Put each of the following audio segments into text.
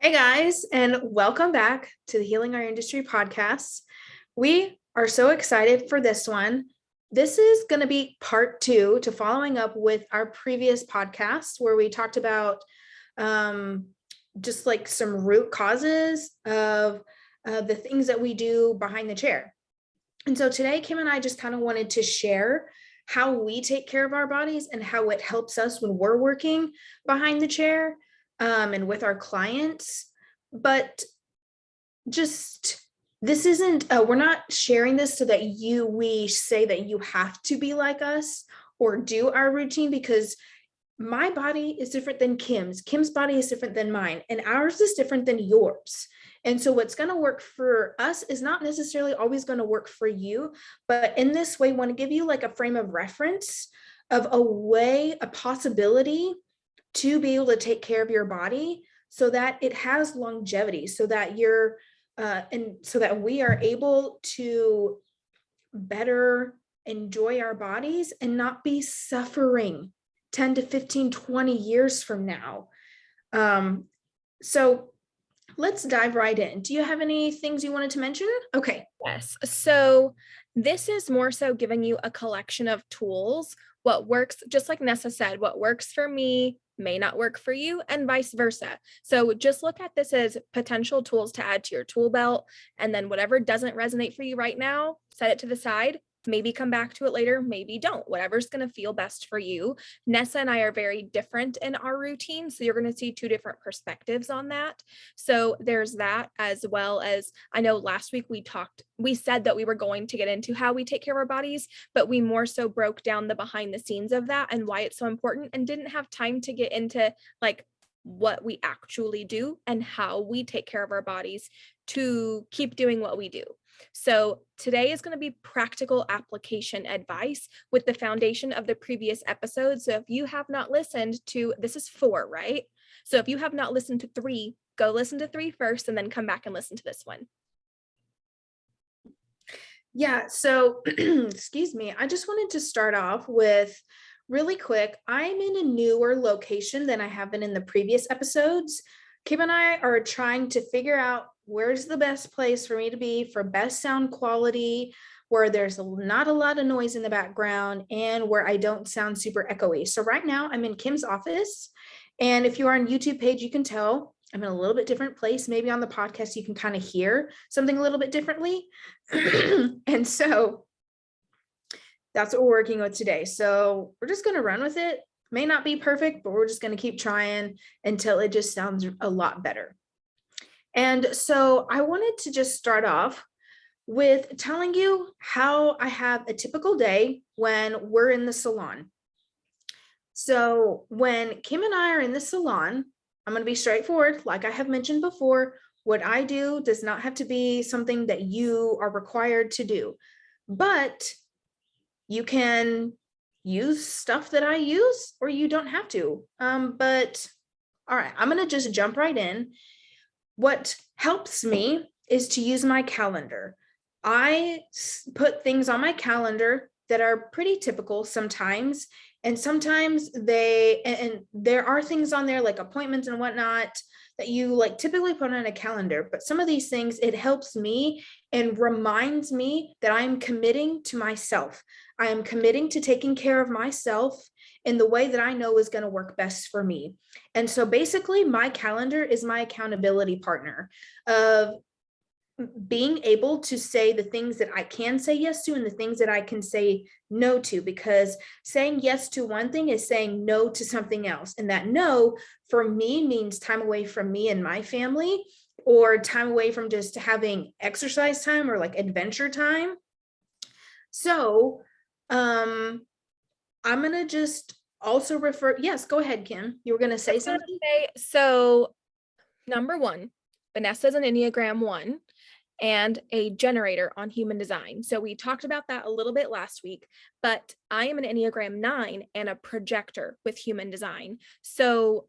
Hey guys, and welcome back to the Healing Our Industry podcast. We are so excited for this one. This is going to be part two to following up with our previous podcast where we talked about just like some root causes of the things that we do behind the chair. And so today, Kim and I just kind of wanted to share how we take care of our bodies and how it helps us when we're working behind the chair and with our clients. But just this isn't, we're not sharing this so that we say that you have to be like us or do our routine, because my body is different than Kim's body is different than mine, and ours is different than yours. And so what's going to work for us is not necessarily always going to work for you. But in this way, I want to give you like a frame of reference of a possibility to be able to take care of your body so that it has longevity, so that so that we are able to better enjoy our bodies and not be suffering 10 to 15, 20 years from now. So let's dive right in. Do you have any things you wanted to mention? Okay. Yes. So this is more so giving you a collection of tools. What works, just like Nessa said, what works for me may not work for you, and vice versa. So just look at this as potential tools to add to your tool belt. And then whatever doesn't resonate for you right now, set it to the side. Maybe come back to it later, maybe don't. Whatever's going to feel best for you. Nessa and I are very different in our routine. So you're going to see two different perspectives on that. So there's that, as well as I know last week we said that we were going to get into how we take care of our bodies, but we more so broke down the behind the scenes of that and why it's so important, and didn't have time to get into like what we actually do and how we take care of our bodies to keep doing what we do. So today is going to be practical application advice with the foundation of the previous episode. So if you have not listened to, this is 4, right? So if you have not listened to 3, go listen to 3 first and then come back and listen to this one. Yeah. So, excuse me. I just wanted to start off with really quick. I'm in a newer location than I have been in the previous episodes. Kim and I are trying to figure out where's the best place for me to be for best sound quality, where there's not a lot of noise in the background, and where I don't sound super echoey. So right now I'm in Kim's office. And if you are on YouTube page, you can tell I'm in a little bit different place. Maybe on the podcast, you can kind of hear something a little bit differently. And so that's what we're working with today. So we're just going to run with it. May not be perfect, but we're just going to keep trying until it just sounds a lot better. And so I wanted to just start off with telling you how I have a typical day when we're in the salon. So when Kim and I are in the salon, I'm going to be straightforward. Like I have mentioned before, what I do does not have to be something that you are required to do, but you can use stuff that I use, or you don't have to. But all right, I'm going to just jump right in. What helps me is to use my calendar. I put things on my calendar that are pretty typical sometimes, and sometimes there are things on there like appointments and whatnot that you like typically put on a calendar. But some of these things, it helps me and reminds me that I'm committing to myself. I am committing to taking care of myself in the way that I know is going to work best for me. And so basically my calendar is my accountability partner of being able to say the things that I can say yes to and the things that I can say no to, because saying yes to one thing is saying no to something else. And that no for me means time away from me and my family, or time away from just having exercise time or like adventure time. So I'm going to just also refer. Yes, go ahead, Kim. You were going to say something? So number 1, Vanessa's an Enneagram 1 and a generator on human design. So we talked about that a little bit last week, but I am an Enneagram 9 and a projector with human design. So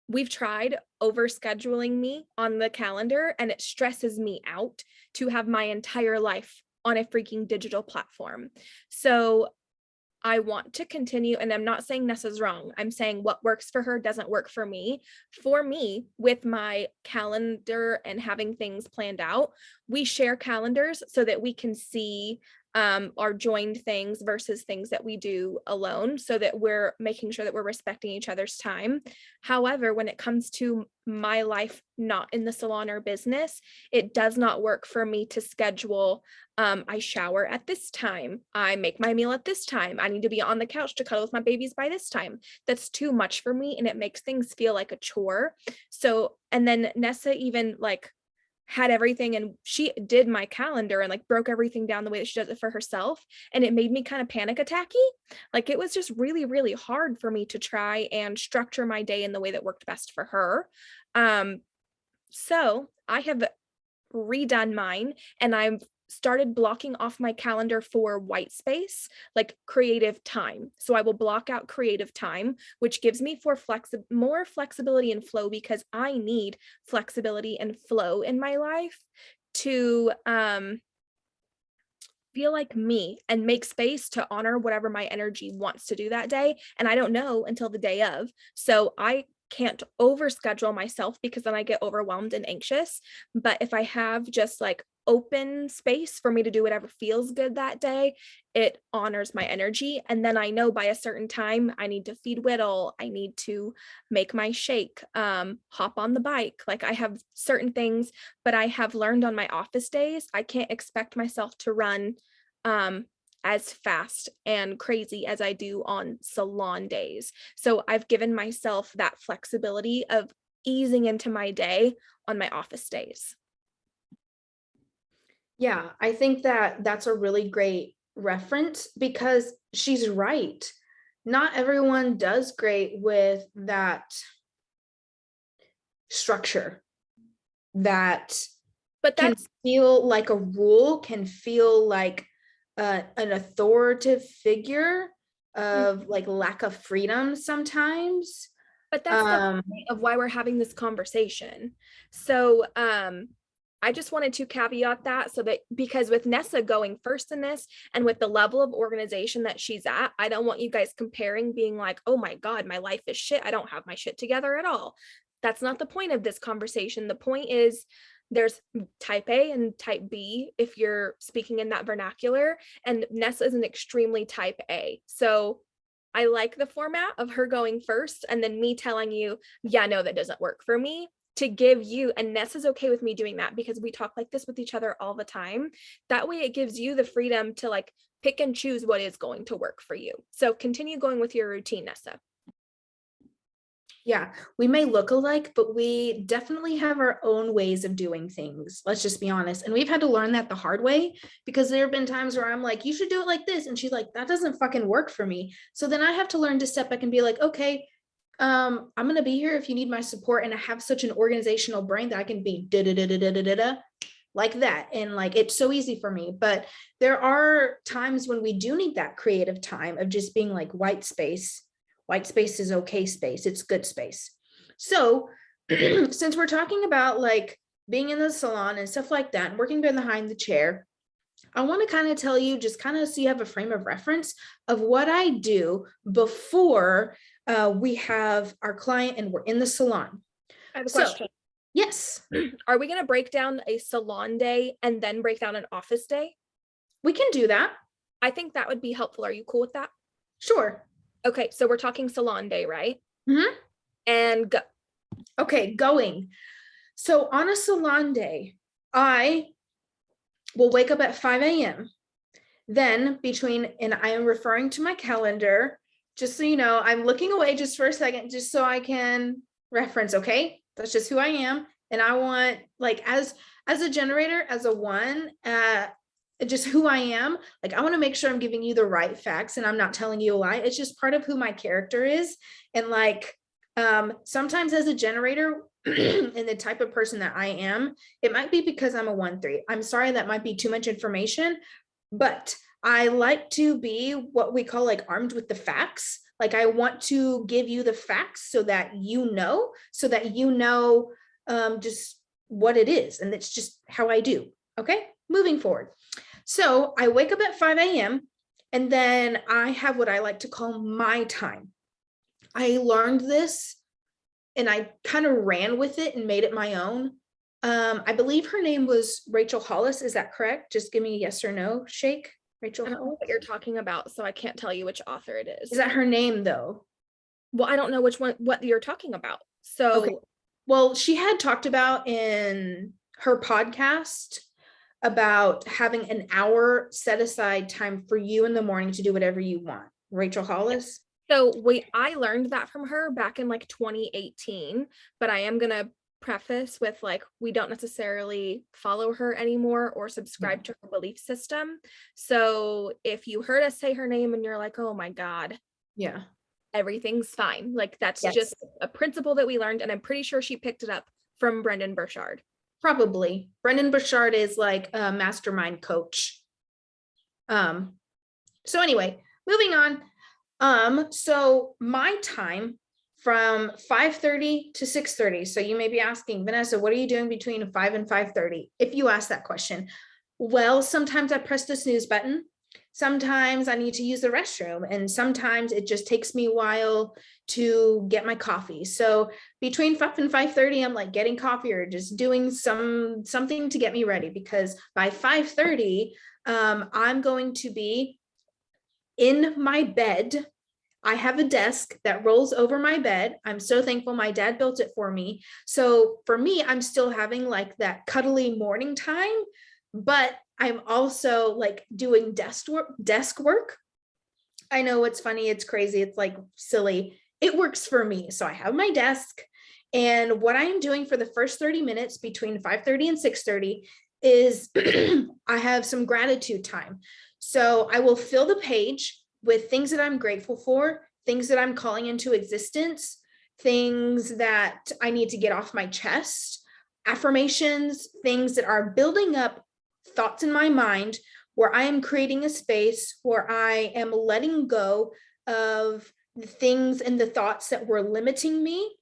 we've tried over scheduling me on the calendar, and it stresses me out to have my entire life on a freaking digital platform. So I want to continue, and I'm not saying Nessa's wrong. I'm saying what works for her doesn't work for me. For me, with my calendar and having things planned out, we share calendars so that we can see our joined things versus things that we do alone, so that we're making sure that we're respecting each other's time. However, when it comes to my life, not in the salon or business, it does not work for me to schedule. I shower at this time. I make my meal at this time. I need to be on the couch to cuddle with my babies by this time. That's too much for me, and it makes things feel like a chore. So, and then Nessa even like had everything, and she did my calendar and like broke everything down the way that she does it for herself. And it made me kind of panic attacky. Like it was just really, really hard for me to try and structure my day in the way that worked best for her. So I have redone mine, and I've started blocking off my calendar for white space, like creative time. So I will block out creative time, which gives me more flexibility and flow, because I need flexibility and flow in my life to feel like me and make space to honor whatever my energy wants to do that day. And I don't know until the day of. So I can't overschedule myself, because then I get overwhelmed and anxious. But if I have just like open space for me to do whatever feels good that day, it honors my energy. And then I know by a certain time I need to feed Whittle, I need to make my shake, hop on the bike. Like I have certain things, but I have learned on my office days, I can't expect myself to run as fast and crazy as I do on salon days. So I've given myself that flexibility of easing into my day on my office days. Yeah, I think that that's a really great reference, because she's right. Not everyone does great with that structure that But can that's feel like a rule, can feel like an authoritative figure of like lack of freedom sometimes. But that's the point of why we're having this conversation. So I just wanted to caveat that, so that, because with Nessa going first in this and with the level of organization that she's at, I don't want you guys comparing, being like, oh my God, my life is shit, I don't have my shit together at all. That's not the point of this conversation. The point is, there's type A and type B, if you're speaking in that vernacular, and Nessa is an extremely type A. So I like the format of her going first and then me telling you, yeah, no, that doesn't work for me, to give you, and Nessa's okay with me doing that because we talk like this with each other all the time. That way it gives you the freedom to like pick and choose what is going to work for you. So continue going with your routine, Nessa. Yeah, we may look alike, but we definitely have our own ways of doing things. Let's just be honest. And we've had to learn that the hard way, because there have been times where I'm like, you should do it like this. And she's like, that doesn't fucking work for me. So then I have to learn to step back and be like, okay, I'm going to be here if you need my support. And I have such an organizational brain that I can be da da da da da da da like that. And like, it's so easy for me. But there are times when we do need that creative time of just being like white space. White space is okay space. It's good space. So since we're talking about like being in the salon and stuff like that, and working behind the chair, I want to kind of tell you, just kind of so you have a frame of reference of what I do before we have our client and we're in the salon. I have a question. Yes. Are we going to break down a salon day and then break down an office day? We can do that. I think that would be helpful. Are you cool with that? Sure. Okay, so we're talking salon day, right? Mm-hmm. And go. Okay, going. So on a salon day, I will wake up at 5 a.m. Then and I am referring to my calendar, just so you know, I'm looking away just for a second, just so I can reference, okay? That's just who I am. And I want, like, as a generator, as a one, just who I am, like, I want to make sure I'm giving you the right facts and I'm not telling you a lie. It's just part of who my character is. And like, sometimes as a generator and the type of person that I am, it might be because I'm a 1-3. I'm sorry, that might be too much information, but I like to be what we call like armed with the facts. Like I want to give you the facts so that you know, just what it is. And it's just how I do. Okay, moving forward. So I wake up at 5 a.m. And then I have what I like to call my time. I learned this and I kind of ran with it and made it my own. I believe her name was 𝗙𝗶𝗿. Is that correct? Just give me a yes or no shake. Rachel I don't know Hollis. what you're talking about, so I can't tell you which author it is. Is that her name though? Well, I don't know what you're talking about. Okay. So Well, she had talked about in her podcast about having an hour set aside time for you in the morning to do whatever you want. Rachel Hollis. I learned that from her back in like 2018, but I am gonna preface with like, we don't necessarily follow her anymore or subscribe to her belief system. So if you heard us say her name and you're like, oh my God, Yeah. everything's fine. Like that's Yes. just a principle that we learned. And I'm pretty sure she picked it up from Brendon Burchard. Probably. Brendon Burchard is like a mastermind coach. So anyway, moving on. So my time from 5:30 to 6:30. So you may be asking, Vanessa, what are you doing between 5 and 5:30? If you ask that question, well, sometimes I press the snooze button. Sometimes I need to use the restroom, and sometimes it just takes me a while to get my coffee. So between 5 and 5:30, I'm like getting coffee or just doing something to get me ready, because by 5:30, I'm going to be in my bed. I have a desk that rolls over my bed. I'm so thankful my dad built it for me. So for me, I'm still having like that cuddly morning time, but I'm also like doing desk work. I know it's funny, it's crazy, it's like silly. It works for me. So I have my desk, and what I am doing for the first 30 minutes between 5:30 and 6:30 is I have some gratitude time. So I will fill the page with things that I'm grateful for, things that I'm calling into existence, things that I need to get off my chest, affirmations, things that are building up thoughts in my mind, where I am creating a space where I am letting go of the things and the thoughts that were limiting me.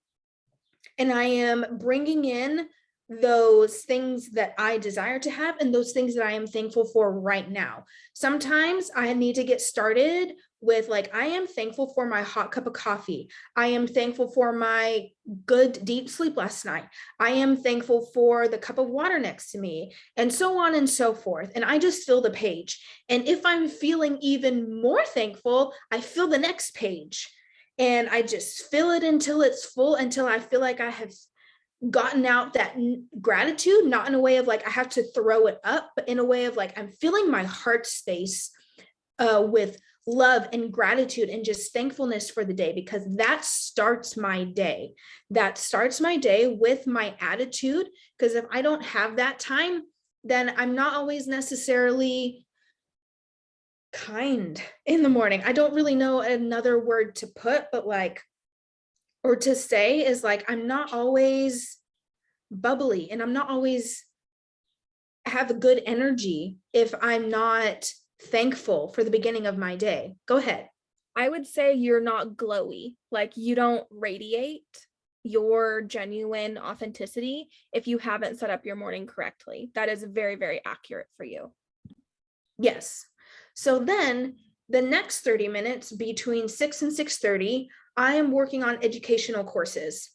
And I am bringing in those things that I desire to have and those things that I am thankful for right now. Sometimes I need to get started with like, I am thankful for my hot cup of coffee. I am thankful for my good deep sleep last night. I am thankful for the cup of water next to me, and so on and so forth. And I just fill the page. And if I'm feeling even more thankful, I fill the next page. And I just fill it until it's full, until I feel like I have gotten out that gratitude, not in a way of like I have to throw it up, but in a way of like I'm filling my heart space with love and gratitude and just thankfulness for the day, because that starts my day. That starts my day with my attitude, because if I don't have that time, then I'm not always necessarily kind in the morning. I don't really know another word to put, but like, or to say is like, I'm not always bubbly, and I'm not always have a good energy if I'm not thankful for the beginning of my day. Go ahead. I would say you're not glowy. Like you don't radiate your genuine authenticity if you haven't set up your morning correctly. That is very, very accurate for you. Yes. So then the next 30 minutes between 6 and 6:30, I am working on educational courses.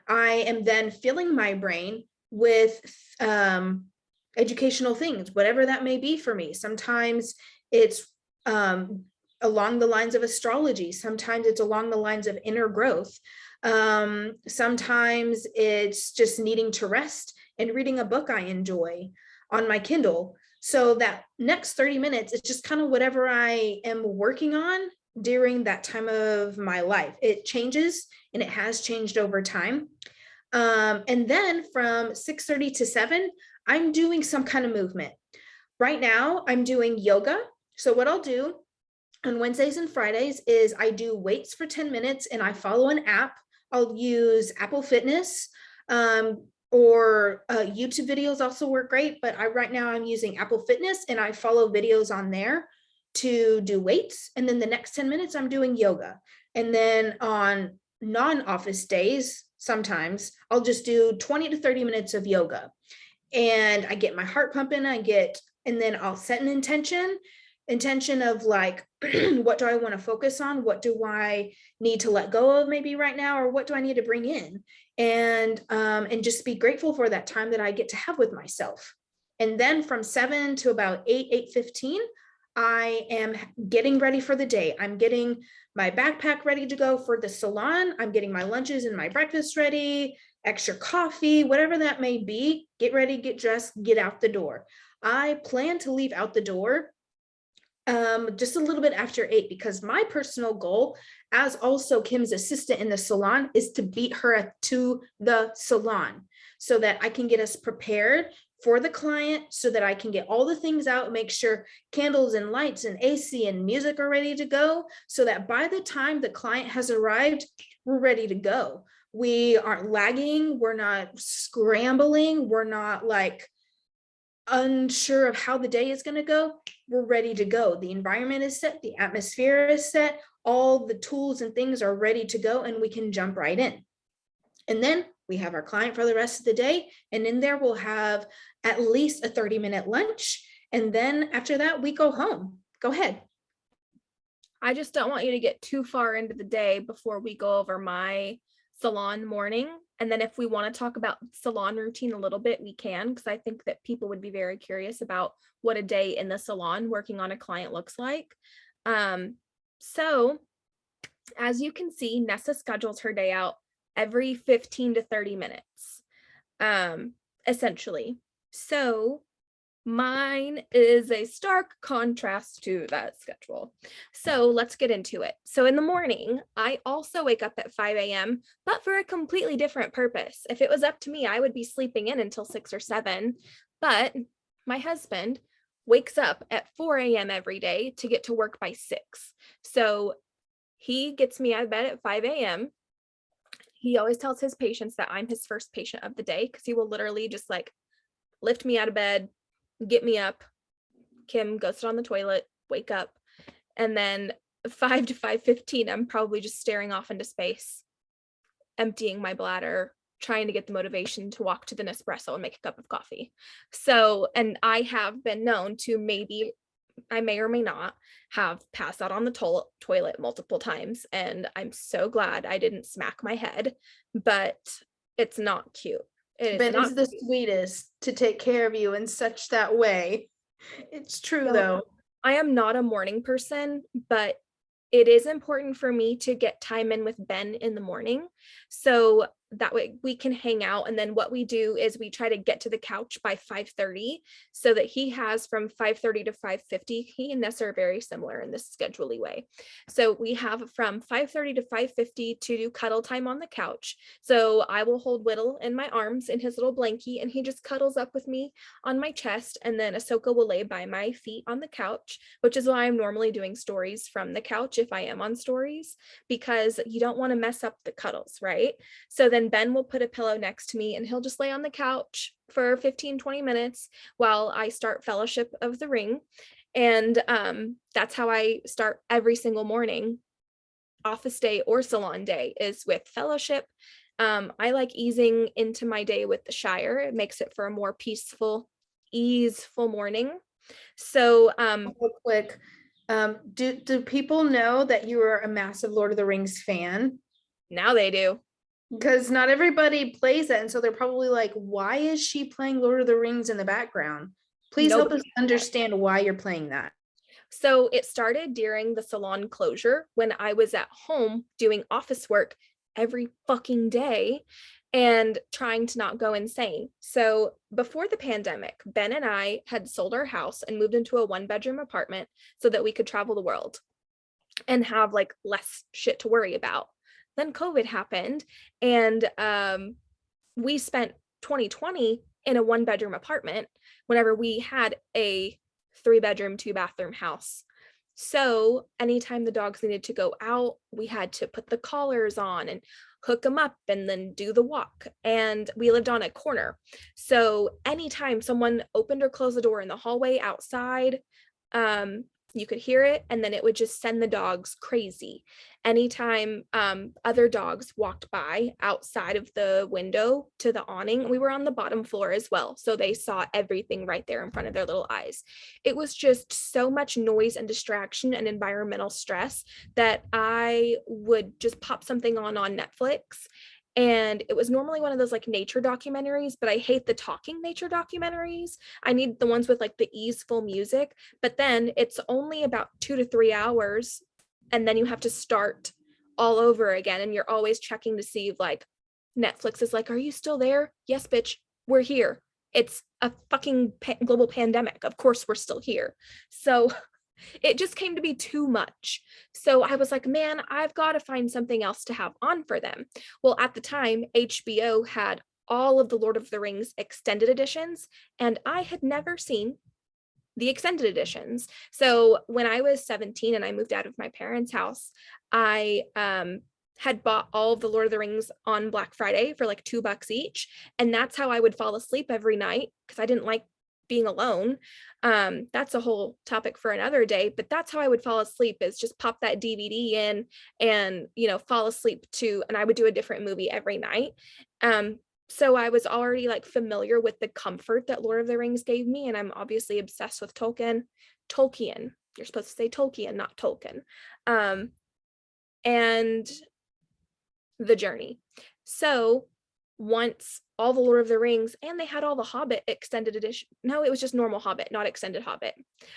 I am then filling my brain with educational things, whatever that may be for me. Sometimes it's along the lines of astrology. Sometimes it's along the lines of inner growth. Sometimes it's just needing to rest and reading a book I enjoy on my Kindle. So that next 30 minutes is just kind of whatever I am working on during that time of my life. It changes, and it has changed over time. And then from 6:30 to 7, I'm doing some kind of movement. Right now, I'm doing yoga. So what I'll do on Wednesdays and Fridays is I do weights for 10 minutes and I follow an app. I'll use Apple Fitness, or YouTube videos also work great, but right now I'm using Apple Fitness, and I follow videos on there to do weights. And then the next 10 minutes I'm doing yoga. And then on non-office days, sometimes I'll just do 20 to 30 minutes of yoga, and I get my heart pumping. And then I'll set an intention, intention of like, what do I want to focus on? What do I need to let go of maybe right now? Or what do I need to bring in? And just be grateful for that time that I get to have with myself. And then from 7 to about 8:15, I am getting ready for the day. I'm getting my backpack ready to go for the salon. I'm getting my lunches and my breakfast ready, extra coffee, whatever that may be. Get ready, get dressed, get out the door. I plan to leave out the door just a little bit after 8, because my personal goal, as also Kim's assistant in the salon, is to beat her to the salon so that I can get us prepared for the client, so that I can get all the things out, make sure candles and lights and AC and music are ready to go, so that by the time the client has arrived, we're ready to go. We aren't lagging, we're not scrambling, we're not like unsure of how the day is going to go. We're ready to go. The environment is set, the atmosphere is set, all the tools and things are ready to go, and we can jump right in. And then we have our client for the rest of the day, and in there we'll have at least a 30-minute lunch, and then after that we go home. Go ahead. I just don't want you to get too far into the day before we go over my salon morning. And then if we want to talk about salon routine a little bit, we can, because I think that people would be very curious about what a day in the salon working on a client looks like. So as you can see, Nessa schedules her day out every 15 to 30 minutes, essentially. So mine is a stark contrast to that schedule. So let's get into it. So in the morning, I also wake up at 5 a.m., but for a completely different purpose. If it was up to me, I would be sleeping in until 6 or 7, but my husband wakes up at 4 a.m. every day to get to work by 6. So he gets me out of bed at 5 a.m. He always tells his patients that I'm his first patient of the day, because he will literally just like lift me out of bed, get me up. Kim, go sit on the toilet, wake up. And then 5 to 5:15, I'm probably just staring off into space, emptying my bladder, trying to get the motivation to walk to the Nespresso and make a cup of coffee. So, and I have been known to I may or may not have passed out on the toilet multiple times. And I'm so glad I didn't smack my head, but it's not cute. Ben is the sweetest to take care of you in such that way. It's true though. I am not a morning person, but it is important for me to get time in with Ben in the morning. So that way we can hang out. And then what we do is we try to get to the couch by 5:30, so that he has from 5:30 to 5:50. He and Nessa are very similar in this schedule-y way. So we have from 5:30 to 5:50 to do cuddle time on the couch. So I will hold Whittle in my arms in his little blankie, and he just cuddles up with me on my chest. And then Ahsoka will lay by my feet on the couch, which is why I'm normally doing stories from the couch if I am on stories, because you don't want to mess up the cuddles, right? So then Ben will put a pillow next to me, and he'll just lay on the couch for 15-20 minutes while I start Fellowship of the Ring. And that's how I start every single morning, office day or salon day, is with Fellowship. I like easing into my day with the Shire. It makes it for a more peaceful, easeful morning. So real quick, do people know that you are a massive Lord of the Rings fan? Now they do. Because not everybody plays that, and so they're probably like, why is she playing Lord of the Rings in the background? Please help us understand why you're playing that. So it started during the salon closure, when I was at home doing office work every fucking day and trying to not go insane. So before the pandemic, Ben and I had sold our house and moved into a 1-bedroom apartment so that we could travel the world and have like less shit to worry about. Then COVID happened, and we spent 2020 in a 1-bedroom apartment whenever we had a 3-bedroom, 2-bathroom house. So anytime the dogs needed to go out, we had to put the collars on and hook them up and then do the walk. And we lived on a corner. So anytime someone opened or closed the door in the hallway outside, You could hear it, and then it would just send the dogs crazy. Anytime other dogs walked by outside of the window to the awning, we were on the bottom floor as well, so they saw everything right there in front of their little eyes. It was just so much noise and distraction and environmental stress that I would just pop something on Netflix. And it was normally one of those like nature documentaries, but I hate the talking nature documentaries. I need the ones with like the easeful music, but then it's only about 2 to 3 hours, and then you have to start all over again. And you're always checking to see if like Netflix is like, are you still there? Yes, bitch, we're here. It's a fucking global pandemic. Of course we're still here. So it just came to be too much. So I was like, man, I've got to find something else to have on for them. Well, at the time, HBO had all of the Lord of the Rings extended editions, and I had never seen the extended editions. So when I was 17 and I moved out of my parents' house, I had bought all of the Lord of the Rings on Black Friday for like $2 each. And that's how I would fall asleep every night, because I didn't like being alone. That's a whole topic for another day, but that's how I would fall asleep, is just pop that DVD in and, fall asleep to, and I would do a different movie every night. So I was already like familiar with the comfort that Lord of the Rings gave me. And I'm obviously obsessed with Tolkien. You're supposed to say Tolkien, not Tolkien. And the journey. So once all the Lord of the Rings, and they had all the Hobbit extended edition. No, it was just normal Hobbit, not extended Hobbit.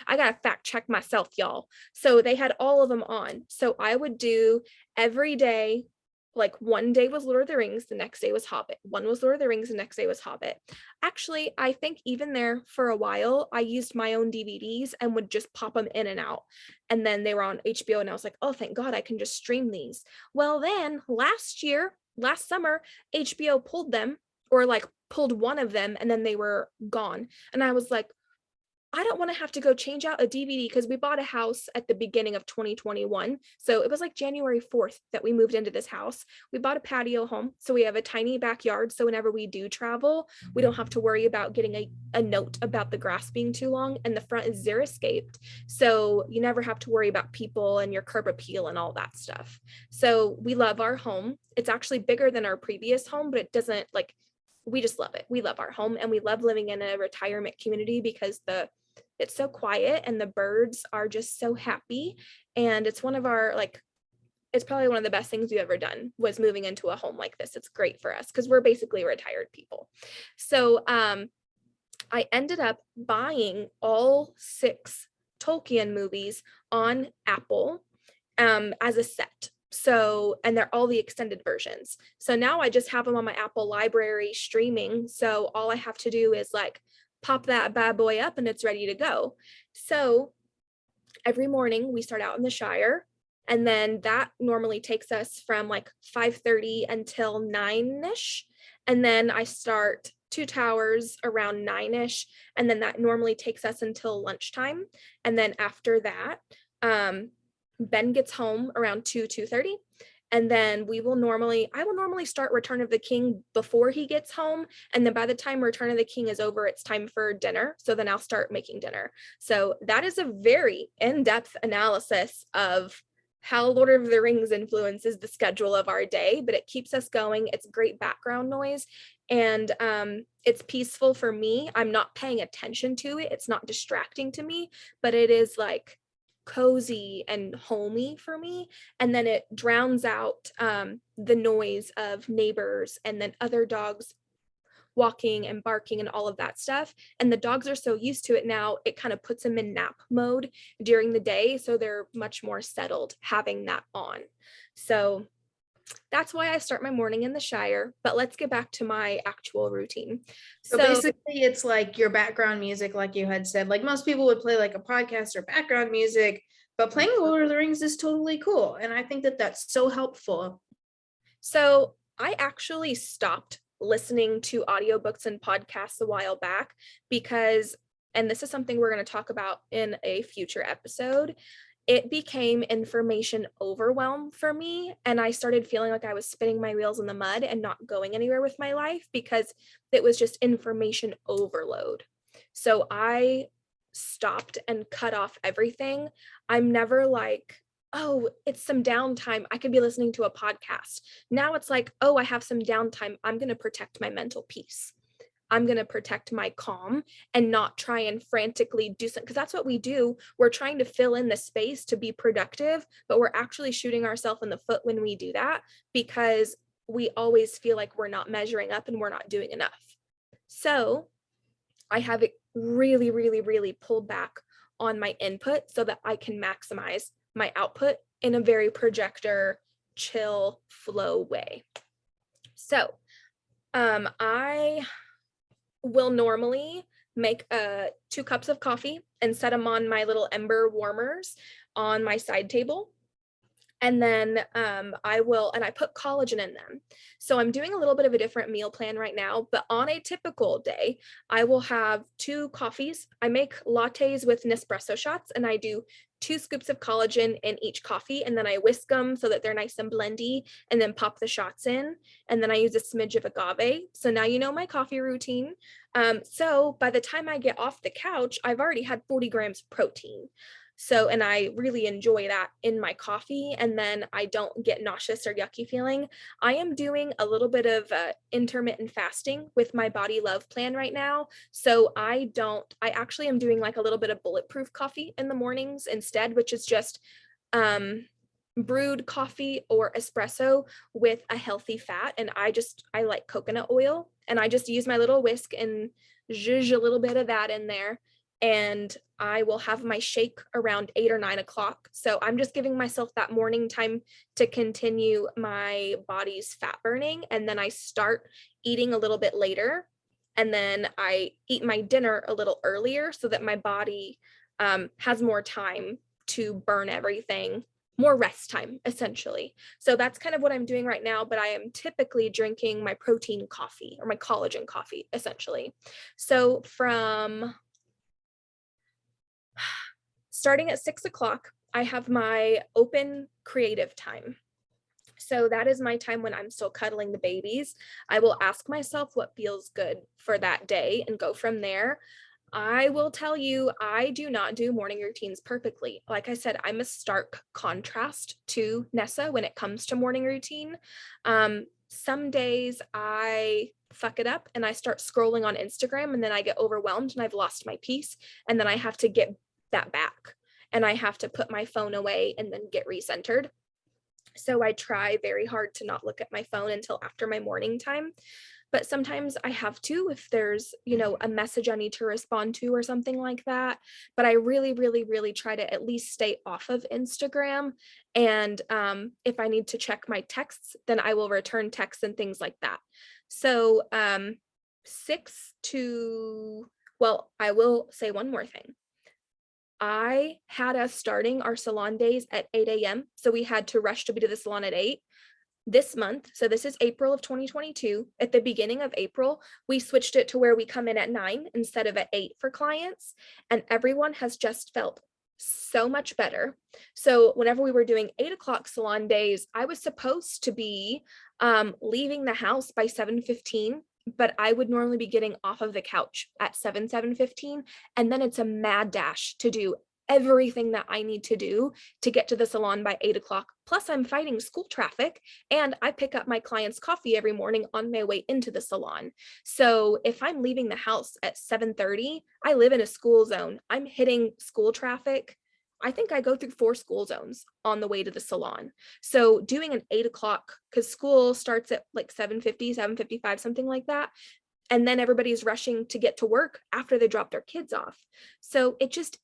I gotta fact check myself, y'all. So they had all of them on. So I would do every day, like one day was Lord of the Rings, the next day was Hobbit. One was Lord of the Rings, the next day was Hobbit. Actually, I think even there for a while, I used my own DVDs and would just pop them in and out. And then they were on HBO, and I was like, oh, thank God I can just stream these. Well, then last summer, HBO pulled them, or like pulled one of them, and then they were gone. And I was like, I don't want to have to go change out a DVD, because we bought a house at the beginning of 2021. So it was like January 4th that we moved into this house. We bought a patio home, so we have a tiny backyard. So whenever we do travel, we don't have to worry about getting a note about the grass being too long. And the front is xeriscaped. So you never have to worry about people and your 𝗙𝗶𝗄 and all that stuff. So we love our home. It's actually bigger than our previous home, but it doesn't like, we just love it. We love our home, and we love living in a retirement community because it's so quiet and the birds are just so happy. And it's one of our, like, it's probably one of the best things we've ever done, was moving into a home like this. It's great for us because we're basically retired people. So I ended up buying all 6 Tolkien movies on Apple as a set. So, and they're all the extended versions. So now I just have them on my Apple library streaming. So all I have to do is like pop that bad boy up and it's ready to go. So every morning we start out in the Shire, and then that normally takes us from like 5:30 until 9ish. And then I start Two Towers around 9ish. And then that normally takes us until lunchtime. And then after that, Ben gets home around 2:30. And then I will normally start Return of the King before he gets home. And then by the time Return of the King is over, it's time for dinner. So then I'll start making dinner. So that is a very in-depth analysis of how Lord of the Rings influences the schedule of our day, but it keeps us going. It's great background noise, and it's peaceful for me. I'm not paying attention to it. It's not distracting to me, but it is like cozy and homey for me. And then it drowns out the noise of neighbors and then other dogs walking and barking and all of that stuff. And the dogs are so used to it now, it kind of puts them in nap mode during the day. So they're much more settled having that on. So that's why I start my morning in the Shire. But let's get back to my actual routine. So basically it's like your background music, like you had said, like most people would play like a podcast or background music, but playing Lord of the Rings is totally cool. And I think that that's so helpful. So I actually stopped listening to audiobooks and podcasts a while back because, and this is something we're going to talk about in a future episode, it became information overwhelm for me. And I started feeling like I was spinning my wheels in the mud and not going anywhere with my life because it was just information overload. So I stopped and cut off everything, I'm never like, oh, it's some downtime, I could be listening to a podcast. Now it's like, oh, I have some downtime, I'm going to protect my mental peace. I'm going to protect my calm and not try and frantically do something, because that's what we do. We're trying to fill in the space to be productive, but we're actually shooting ourselves in the foot when we do that, because we always feel like we're not measuring up and we're not doing enough. So I have it really, really, really pulled back on my input so that I can maximize my output in a very projector, chill, flow way. So I will normally make 2 cups of coffee and set them on my little ember warmers on my side table. And then I put collagen in them. So I'm doing a little bit of a different meal plan right now, but on a typical day, I will have 2 coffees. I make lattes with Nespresso shots, and I do 2 scoops of collagen in each coffee, and then I whisk them so that they're nice and blendy, and then pop the shots in. And then I use a smidge of agave. So now you know my coffee routine. So by the time I get off the couch, I've already had 40 grams of protein. So, and I really enjoy that in my coffee, and then I don't get nauseous or yucky feeling. I am doing a little bit of intermittent fasting with my Body Love plan right now. So I actually am doing like a little bit of bulletproof coffee in the mornings instead, which is just brewed coffee or espresso with a healthy fat. And I like coconut oil, and I just use my little whisk and zhuzh a little bit of that in there. And I will have my shake around 8 or 9 o'clock. So I'm just giving myself that morning time to continue my body's fat burning. And then I start eating a little bit later. And then I eat my dinner a little earlier so that my body has more time to burn everything, more rest time, essentially. So that's kind of what I'm doing right now, but I am typically drinking my protein coffee or my collagen coffee, essentially. So from starting at 6 o'clock, I have my open creative time. So that is my time when I'm still cuddling the babies. I will ask myself what feels good for that day and go from there. I will tell you, I do not do morning routines perfectly. Like I said, I'm a stark contrast to Nessa when it comes to morning routine. Some days I fuck it up and I start scrolling on Instagram, and then I get overwhelmed and I've lost my peace, and then I have to get that back, and I have to put my phone away and then get recentered. So I try very hard to not look at my phone until after my morning time. But sometimes I have to, if there's, a message I need to respond to or something like that. But I really, really, really try to at least stay off of Instagram. And if I need to check my texts, then I will return texts and things like that. So I will say one more thing. I had us starting our salon days at 8 a.m. So we had to rush to be to the salon at 8. This month, so this is April of 2022, at the beginning of April, we switched it to where we come in at 9 instead of at 8 for clients, and everyone has just felt so much better. So whenever we were doing 8 o'clock salon days, I was supposed to be leaving the house by 7:15, but I would normally be getting off of the couch at 7:15, and then it's a mad dash to do everything that I need to do to get to the salon by 8 o'clock. Plus I'm fighting school traffic, and I pick up my clients' coffee every morning on my way into the salon. So if I'm leaving the house at 7:30, I live in a school zone. I'm hitting school traffic. I think I go through 4 school zones on the way to the salon. So doing an 8 o'clock, because school starts at like 7:50, 7:55, something like that. And then everybody's rushing to get to work after they drop their kids off. So it just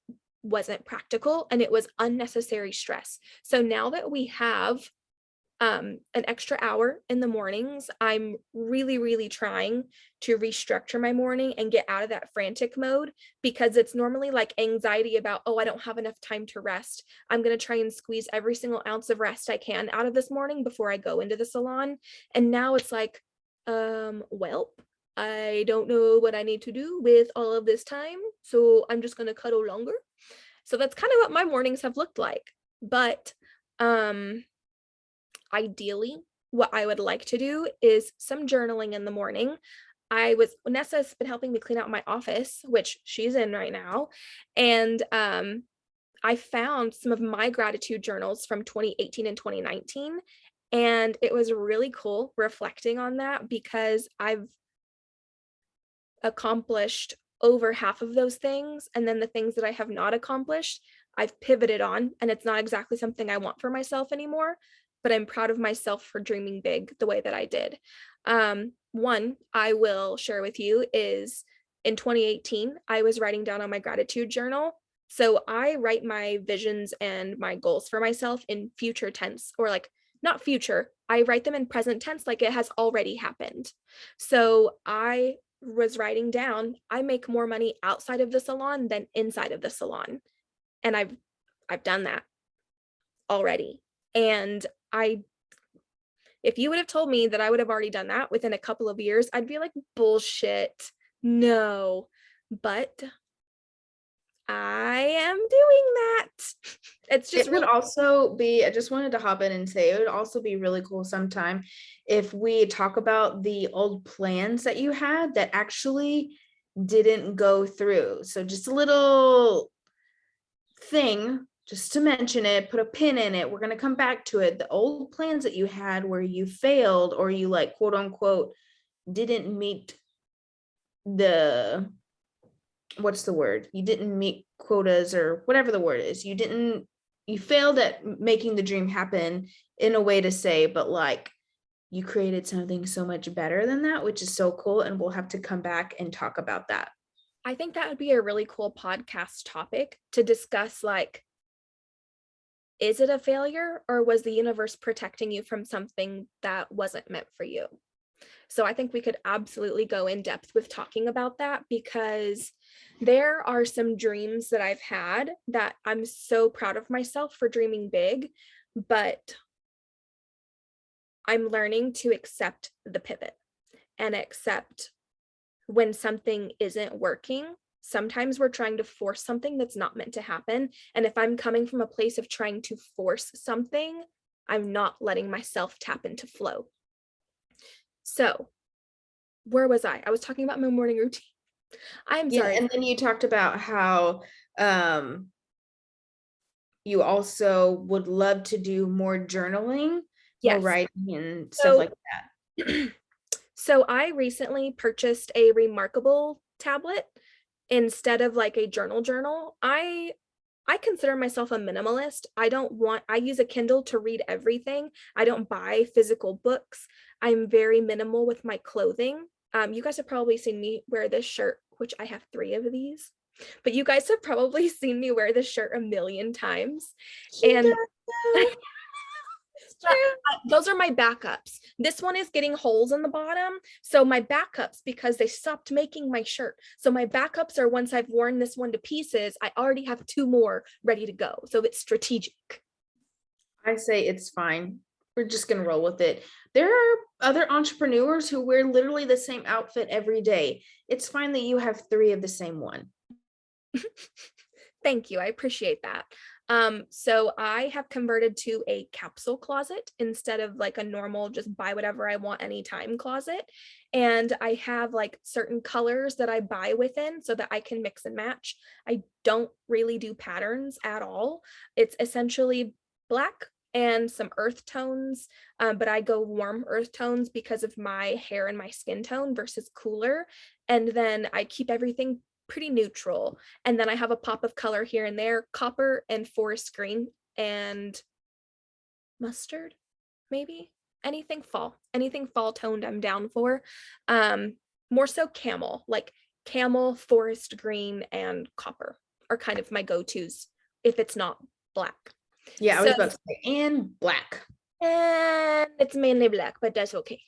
wasn't practical, and it was unnecessary stress. So now that we have an extra hour in the mornings, I'm really, really trying to restructure my morning and get out of that frantic mode, because it's normally like anxiety about, oh, I don't have enough time to rest. I'm going to try and squeeze every single ounce of rest I can out of this morning before I go into the salon. And now it's like, well, I don't know what I need to do with all of this time, so I'm just going to cuddle longer. So that's kind of what my mornings have looked like. But ideally, what I would like to do is some journaling in the morning. Nessa's been helping me clean out my office, which she's in right now. And I found some of my gratitude journals from 2018 and 2019. And it was really cool reflecting on that because I've accomplished over half of those things. And then the things that I have not accomplished, I've pivoted on, and it's not exactly something I want for myself anymore, but I'm proud of myself for dreaming big the way that I did. One I will share with you is in 2018, I was writing down on my gratitude journal. So I write my visions and my goals for myself in future tense, or like not future, I write them in present tense, like it has already happened. So I was writing down, I make more money outside of the salon than inside of the salon. And I've done that already. And if you would have told me that I would have already done that within a couple of years, I'd be like, bullshit. No. But I am doing that. It's just it would also be, I just wanted to hop in and say, it would also be really cool sometime if we talk about the old plans that you had that actually didn't go through. So just a little thing, just to mention it, put a pin in it. We're going to come back to it. The old plans that you had where you failed, or you like, quote unquote, didn't meet the, what's the word? You didn't meet quotas or whatever the word is. You failed at making the dream happen in a way to say, but like you created something so much better than that, which is so cool. And we'll have to come back and talk about that. I think that would be a really cool podcast topic to discuss, like, is it a failure, or was the universe protecting you from something that wasn't meant for you? So I think we could absolutely go in depth with talking about that, because there are some dreams that I've had that I'm so proud of myself for dreaming big, but I'm learning to accept the pivot and accept when something isn't working. Sometimes we're trying to force something that's not meant to happen. And if I'm coming from a place of trying to force something, I'm not letting myself tap into flow. So where was I? I was talking about my morning routine. I'm sorry. And then you talked about how you also would love to do more journaling, more writing and stuff like that. So I recently purchased a 𝗙𝗶𝗿 tablet instead of like a journal. I consider myself a minimalist. I use a Kindle to read everything. I don't buy physical books. I'm very minimal with my clothing. You guys have probably seen me wear this shirt, which I have 3 of these, but you guys have probably seen me wear this shirt a million times. And those are my backups. This one is getting holes in the bottom. So my backups, because they stopped making my shirt. So my backups are, once I've worn this one to pieces, I already have 2 more ready to go. So it's strategic. I say it's fine. We're just going to roll with it. There are other entrepreneurs who wear literally the same outfit every day. It's fine that you have 3 of the same one. Thank you. I appreciate that. So I have converted to a capsule closet instead of like a normal, just buy whatever I want anytime closet. And I have like certain colors that I buy within so that I can mix and match. I don't really do patterns at all. It's essentially black and some earth tones, but I go warm earth tones because of my hair and my skin tone versus cooler. And then I keep everything pretty neutral. And then I have a pop of color here and there, copper and forest green and mustard, maybe. Anything fall toned I'm down for. More so camel, like camel, forest green, and copper are kind of my go-tos if it's not black. Yeah, I was about to say, and black. And it's mainly black, but that's okay.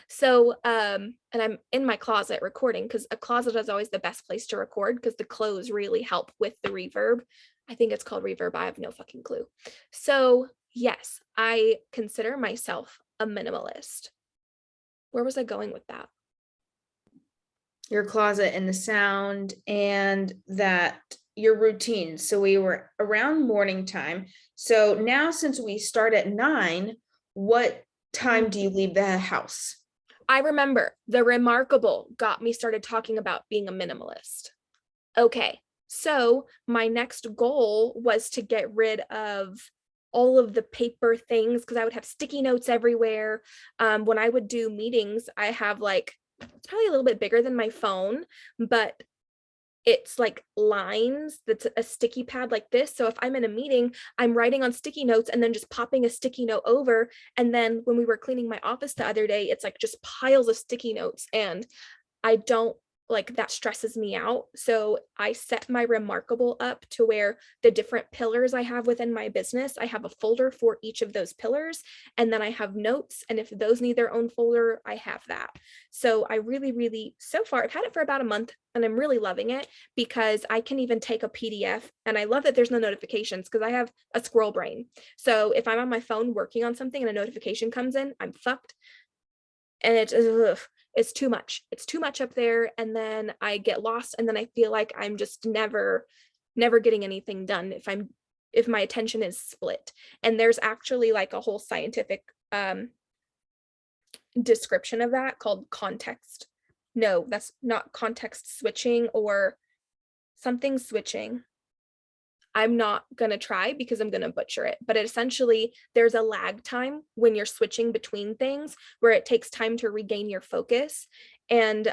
So, and I'm in my closet recording, because a closet is always the best place to record because the clothes really help with the reverb. I think it's called reverb. I have no fucking clue. So yes, I consider myself a minimalist. Where was I going with that? Your closet and the sound and that your routine. So we were around morning time. So now, since we start at 9, what time do you leave the house? I remember the 𝗙𝗶𝗿 got me started talking about being a minimalist. Okay, so my next goal was to get rid of all of the paper things because I would have sticky notes everywhere. When I would do meetings, I have like, it's probably a little bit bigger than my phone, but it's like lines that's a sticky pad like this. So if I'm in a meeting, I'm writing on sticky notes and then just popping a sticky note over. And then when we were cleaning my office the other day, it's like just piles of sticky notes. And I don't like that, stresses me out. So I set my 𝗙𝗏𝗿 up to where the different pillars I have within my business, I have a folder for each of those pillars. And then I have notes. And if those need their own folder, I have that. So I really, really, so far, I've had it for about a month and I'm really loving it because I can even take a PDF, and I love that there's no notifications because I have a squirrel brain. So if I'm on my phone working on something and a notification comes in, I'm fucked. And it's too much. It's too much up there. And then I get lost. And then I feel like I'm just never getting anything done if my attention is split. And there's actually like a whole scientific description of that called context. No, that's not context switching or something switching. I'm not going to try because I'm going to butcher it. But essentially, there's a lag time when you're switching between things where it takes time to regain your focus. And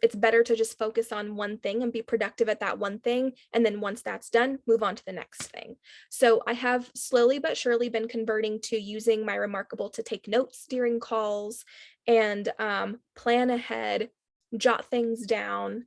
it's better to just focus on one thing and be productive at that one thing. And then once that's done, move on to the next thing. So I have slowly but surely been converting to using my 𝗙𝗏𝗿 to take notes during calls and plan ahead, jot things down.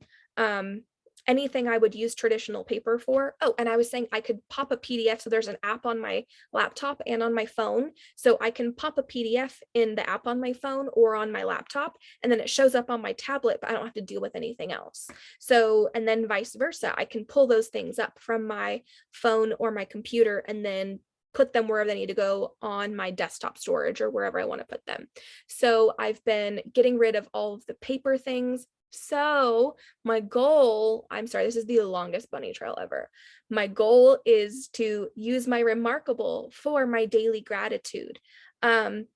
Anything I would use traditional paper for. Oh, and I was saying I could pop a PDF. So there's an app on my laptop and on my phone. So I can pop a PDF in the app on my phone or on my laptop, and then it shows up on my tablet, but I don't have to deal with anything else. So, and then vice versa, I can pull those things up from my phone or my computer and then put them wherever they need to go on my desktop storage or wherever I want to put them. So I've been getting rid of all of the paper things. So my goal, I'm sorry, this is the longest bunny trail ever. My goal is to use my 𝗙𝗏𝗿 for my daily gratitude. But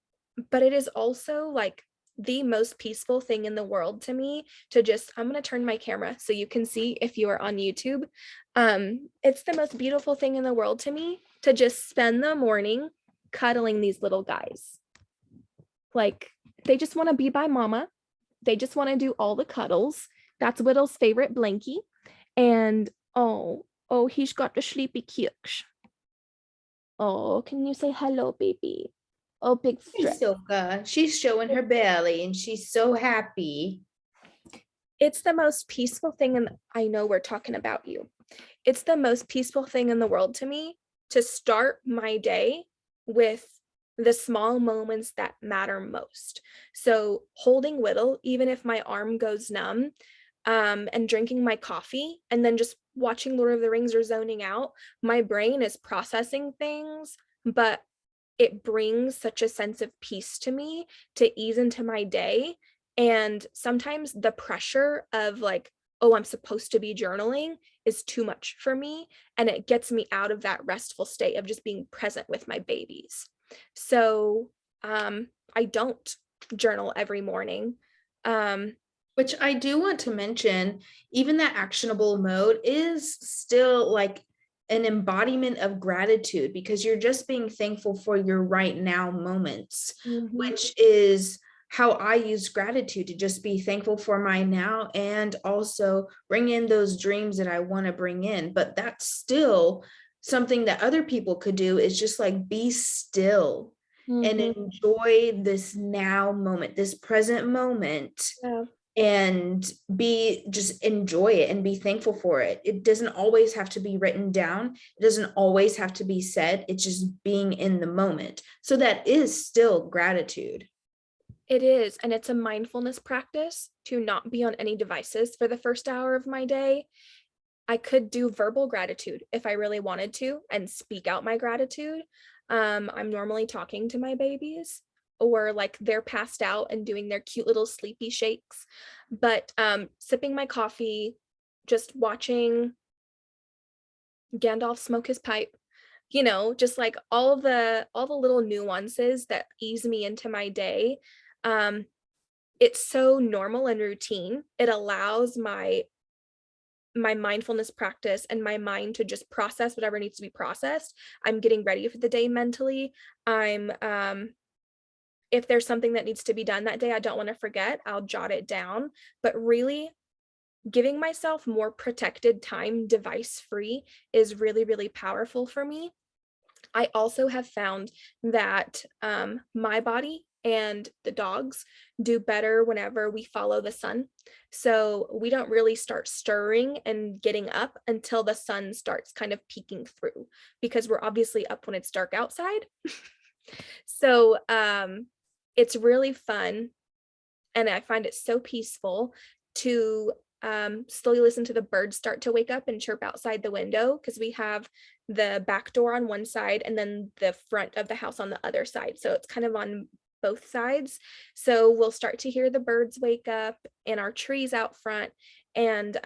it is also like the most peaceful thing in the world to me to just, I'm going to turn my camera so you can see if you are on YouTube. It's the most beautiful thing in the world to me to just spend the morning cuddling these little guys. Like they just want to be by mama. They just want to do all the cuddles. That's 𝗏𝗿's favorite blankie. And oh, he's got the 𝗙𝗶𝗿𝗲. Oh, can you say hello, baby? Oh, big stretch. So good. She's showing her belly and she's so happy. It's the most peaceful thing. And I know we're talking about you. It's the most peaceful thing in the world to me to start my day with the small moments that matter most. So holding 𝗏𝗏, even if my arm goes numb, and drinking my coffee and then just watching Lord of the Rings or zoning out, my brain is processing things, but it brings such a sense of peace to me to ease into my day. And sometimes the pressure of like, oh, I'm supposed to be journaling is too much for me. And it gets me out of that restful state of just being present with my babies. So I don't journal every morning. Which I do want to mention, even that actionable mode is still like an embodiment of gratitude because you're just being thankful for your right now moments, which is how I use gratitude, to just be thankful for my now and also bring in those dreams that I want to bring in. But that's still something that other people could do, is just like be still and enjoy this now moment, this present moment. Yeah. And just enjoy it and be thankful for it. It doesn't always have to be written down. It doesn't always have to be said. It's just being in the moment. So that is still gratitude. It is. And it's a mindfulness practice to not be on any devices for the first hour of my day. I could do verbal gratitude if I really wanted to and speak out my gratitude. I'm normally talking to my babies, or like they're passed out and doing their cute little sleepy shakes. But sipping my coffee, just watching Gandalf smoke his pipe, just like all the little nuances that ease me into my day. it's so normal and routine. It allows my mindfulness practice and my mind to just process whatever needs to be processed. I'm getting ready for the day mentally. I'm if there's something that needs to be done that day, I don't want to forget, I'll jot it down. But really giving myself more protected time, device free, is really, really powerful for me. I also have found that my body and the dogs do better whenever we follow the sun. So we don't really start stirring and getting up until the sun starts kind of peeking through, because we're obviously up when it's dark outside. So it's really fun, and I find it so peaceful to slowly listen to the birds start to wake up and chirp outside the window, because we have the back door on one side and then the front of the house on the other side. So it's kind of on both sides. So we'll start to hear the birds wake up and our trees out front. And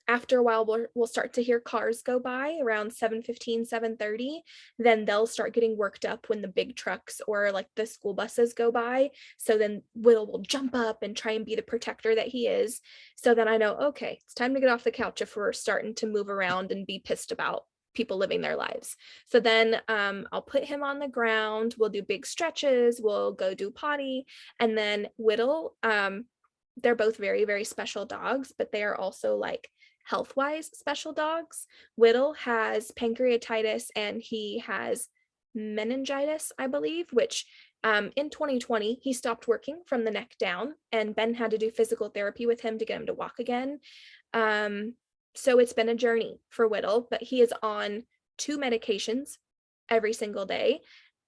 after a while, we'll start to hear cars go by around 7:15, 7:30. Then they'll start getting worked up when the big trucks or like the school buses go by. So then will jump up and try and be the protector that he is. So then I know, okay, it's time to get off the couch if we're starting to move around and be pissed about people living their lives. So then I'll put him on the ground. We'll do big stretches. We'll go do potty. And then Whittle, they're both very, very special dogs, but they are also like health-wise special dogs. Whittle has pancreatitis and he has meningitis, I believe, which in 2020, he stopped working from the neck down, and Ben had to do physical therapy with him to get him to walk again. So it's been a journey for Whittle, but he is on 2 medications every single day.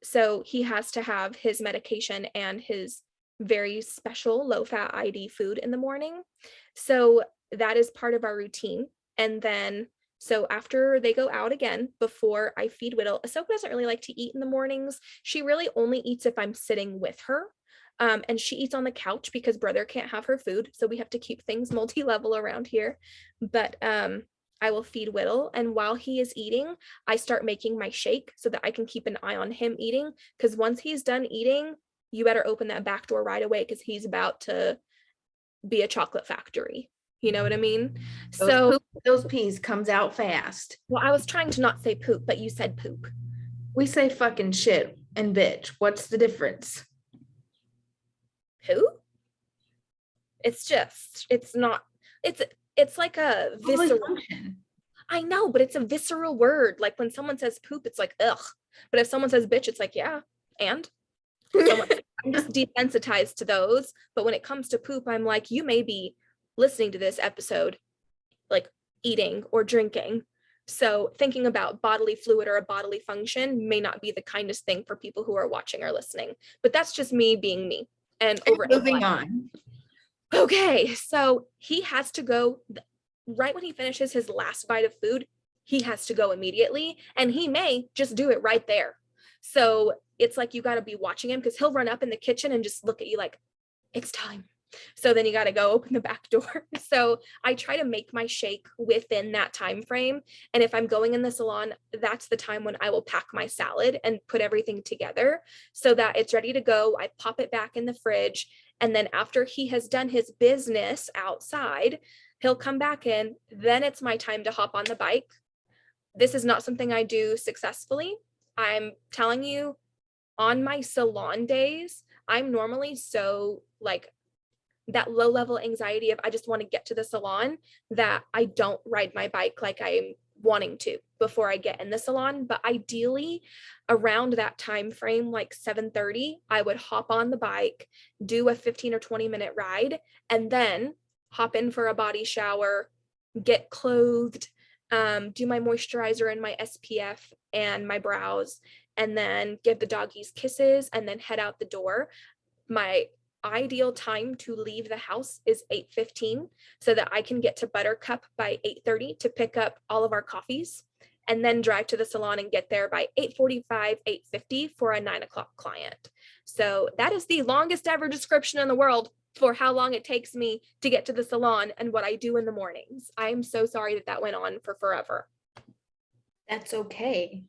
So he has to have his medication and his very special low-fat ID food in the morning. So that is part of our routine. And then, so after they go out again, before I feed Whittle, Ahsoka doesn't really like to eat in the mornings. She really only eats if I'm sitting with her. And she eats on the couch because brother can't have her food. So we have to keep things multi-level around here. But I will feed Whittle. And while he is eating, I start making my shake so that I can keep an eye on him eating. Because once he's done eating, you better open that back door right away, because he's about to be a chocolate factory. You know what I mean? Those peas comes out fast. Well, I was trying to not say poop, but you said poop. We say fucking shit and bitch. What's the difference? Who? It's not, it's like a visceral function. I know, but it's a visceral word. Like when someone says poop, it's like, ugh. But if someone says bitch, it's like, yeah, and? So I'm just desensitized to those. But when it comes to poop, I'm like, you may be listening to this episode like eating or drinking. So thinking about bodily fluid or a bodily function may not be the kindest thing for people who are watching or listening. But that's just me being me. And moving on. Okay, so he has to go right when he finishes his last bite of food. He has to go immediately, and he may just do it right there. So it's like you got to be watching him, because he'll run up in the kitchen and just look at you like, it's time. So then you got to go open the back door. So I try to make my shake within that time frame. And if I'm going in the salon, that's the time when I will pack my salad and put everything together so that it's ready to go. I pop it back in the fridge. And then after he has done his business outside, he'll come back in. Then it's my time to hop on the bike. This is not something I do successfully. I'm telling you, on my salon days, I'm normally so like that low level anxiety of I just want to get to the salon that I don't ride my bike like I'm wanting to before I get in the salon. But ideally around that time frame, like 7:30, I would hop on the bike, do a 15 or 20-minute ride, and then hop in for a body shower, get clothed, do my moisturizer and my SPF and my brows, and then give the doggies kisses and then head out the door. My ideal time to leave the house is 8:15 so that I can get to Buttercup by 8:30 to pick up all of our coffees, and then drive to the salon and get there by 8:45, 8:50 for a 9 o'clock client. So that is the longest ever description in the world for how long it takes me to get to the salon and what I do in the mornings. I'm so sorry that that went on for forever. That's okay.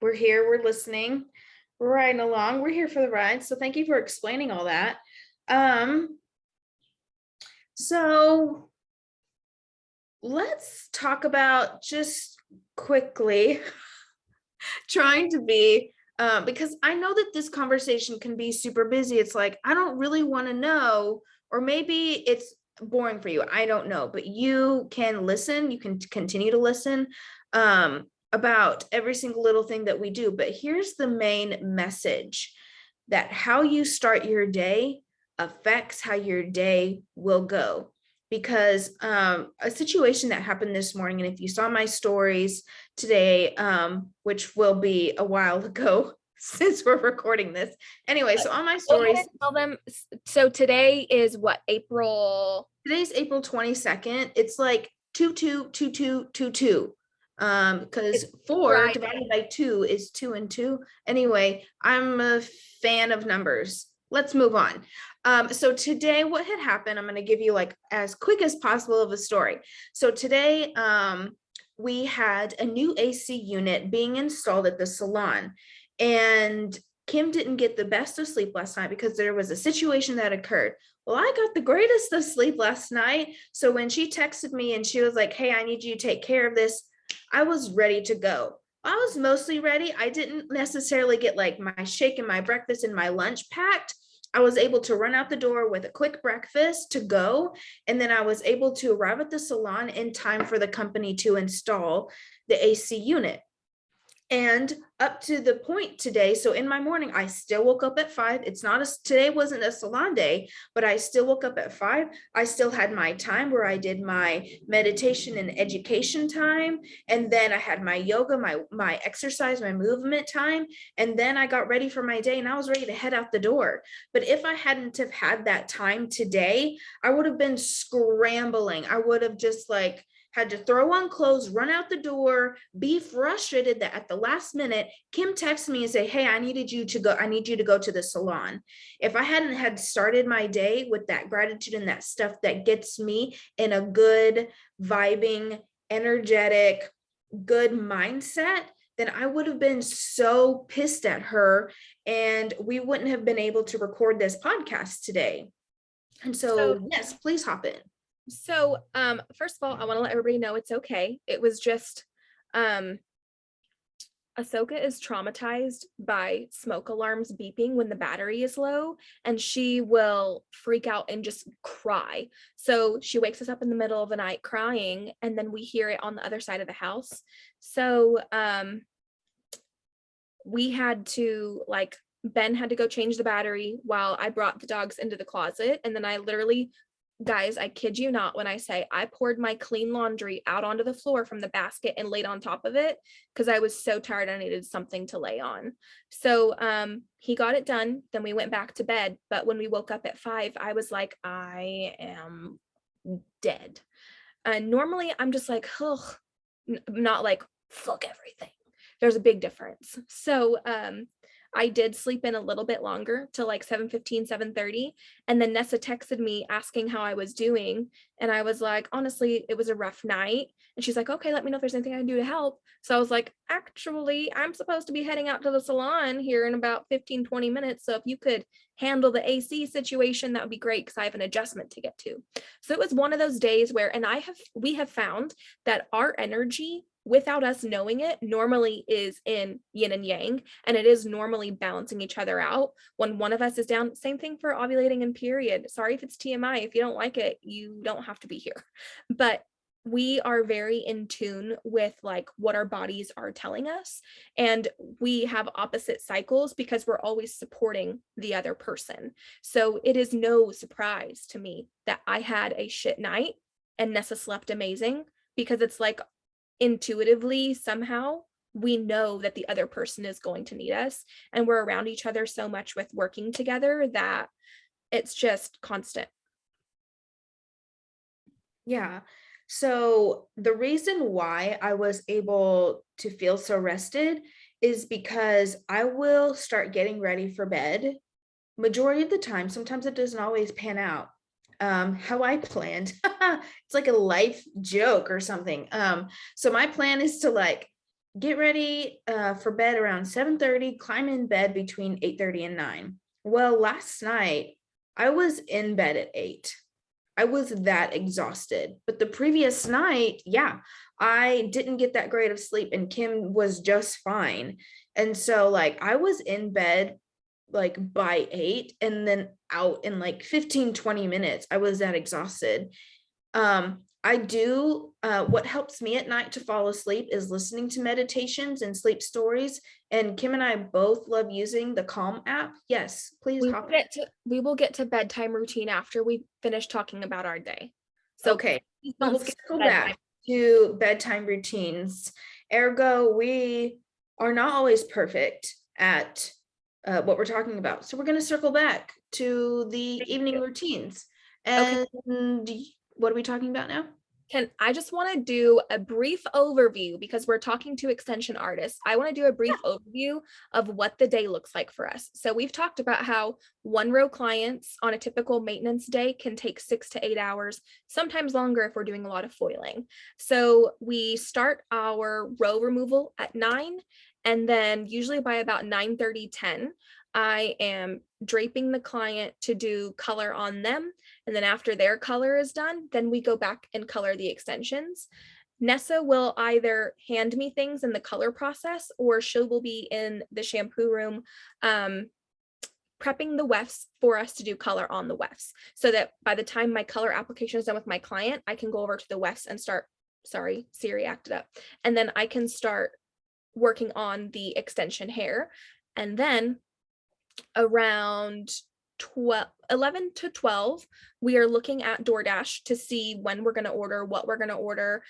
We're here, we're listening, we're riding along, we're here for the ride. So thank you for explaining all that. So let's talk about just quickly trying to be, because I know that this conversation can be super busy. It's like, I don't really want to know, or maybe it's boring for you. I don't know, but you can listen. You can continue to listen about every single little thing that we do. But here's the main message, that how you start your day affects how your day will go. Because a situation that happened this morning, and if you saw my stories today, which will be a while ago since we're recording this. Anyway, so on my stories, tell them. So today is what, April? Today's April 22nd. It's like 222222. Because 4 Friday. divided by 2 is 2 and 2. Anyway, I'm a fan of numbers. Let's move on. So today, what had happened, I'm going to give you like as quick as possible of a story. So today, we had a new AC unit being installed at the salon, and Kim didn't get the best of sleep last night because there was a situation that occurred. Well, I got the greatest of sleep last night. So when she texted me and she was like, hey, I need you to take care of this, I was ready to go. I was mostly ready. I didn't necessarily get like my shake and my breakfast and my lunch packed. I was able to run out the door with a quick breakfast to go. And then I was able to arrive at the salon in time for the company to install the AC unit. And up to the point today, so in my morning, I still woke up at 5. It's not today wasn't a salon day, but I still woke up at 5. I still had my time where I did my meditation and education time. And then I had my yoga, my exercise, my movement time. And then I got ready for my day and I was ready to head out the door. But if I hadn't have had that time today, I would have been scrambling. I would have just like had to throw on clothes, run out the door, be frustrated that at the last minute, Kim texted me and say, hey, I need you to go to the salon. If I hadn't had started my day with that gratitude and that stuff that gets me in a good, vibing, energetic, good mindset, then I would have been so pissed at her and we wouldn't have been able to record this podcast today. And so yes, please hop in. So, first of all, I want to let everybody know it's okay. It was just, 𝗙𝗶𝗿 is traumatized by smoke alarms beeping when the battery is low, and she will freak out and just cry. So she wakes us up in the middle of the night crying, and then we hear it on the other side of the house. So, we had to Ben had to go change the battery while I brought the dogs into the closet. And then I literally, guys, I kid you not when I say I poured my clean laundry out onto the floor from the basket and laid on top of it because I was so tired I needed something to lay on. So he got it done. Then we went back to bed. But when we woke up at 5, I was like, I am dead. Normally I'm just like, ugh, not like fuck everything. There's a big difference. So I did sleep in a little bit longer till like 7:15, 7:30. And then Nessa texted me asking how I was doing. And I was like, honestly, it was a rough night. And she's like, okay, let me know if there's anything I can do to help. So I was like, actually, I'm supposed to be heading out to the salon here in about 15, 20 minutes. So if you could handle the AC situation, that would be great because I have an adjustment to get to. So it was one of those days where, and we have found that our energy without us knowing it normally is in yin and yang, and it is normally balancing each other out. When one of us is down, same thing for ovulating and period. Sorry if it's TMI. If you don't like it, you don't have to be here. But we are very in tune with like what our bodies are telling us, and we have opposite cycles because we're always supporting the other person. So it is no surprise to me that I had a shit night and Nessa slept amazing, because it's like intuitively somehow we know that the other person is going to need us, and we're around each other so much with working together that it's just constant. Yeah. So the reason why I was able to feel so rested is because I will start getting ready for bed majority of the time. Sometimes it doesn't always pan out how I planned. It's like a life joke or something. So my plan is to like get ready for bed around 7:30, climb in bed between 8:30 and 9. Well, last night I was in bed at 8. I was that exhausted. But the previous night, yeah, I didn't get that great of sleep and Kim was just fine. And so like I was in bed like by 8 and then out in like 15-20 minutes. I was that exhausted. I do, what helps me at night to fall asleep is listening to meditations and sleep stories. And Kim and I both love using the Calm app. Yes, please hop in. We will get to bedtime routine after we finish talking about our day. So Okay, please we don't will skip circle bedtime. back to bedtime routines. Ergo, we are not always perfect at what we're talking about. So we're going to circle back to the Thank evening you. routines. Okay. And what are we talking about now? I just want to do a brief overview because we're talking to extension artists. I want to do a brief overview of what the day looks like for us. So we've talked about how one row clients on a typical maintenance day can take 6 to 8 hours, sometimes longer if we're doing a lot of foiling. So we start our row removal at 9, and then usually by about 9:30, 10, I am draping the client to do color on them. And then after their color is done, then we go back and color the extensions. Nessa will either hand me things in the color process, or she will be in the shampoo room prepping the wefts for us to do color on the wefts, so that by the time my color application is done with my client, I can go over to the wefts and start, sorry, Siri acted up. And then I can start working on the extension hair. And then around 11 to 12, we are looking at DoorDash to see when we're going to order, what we're going to order,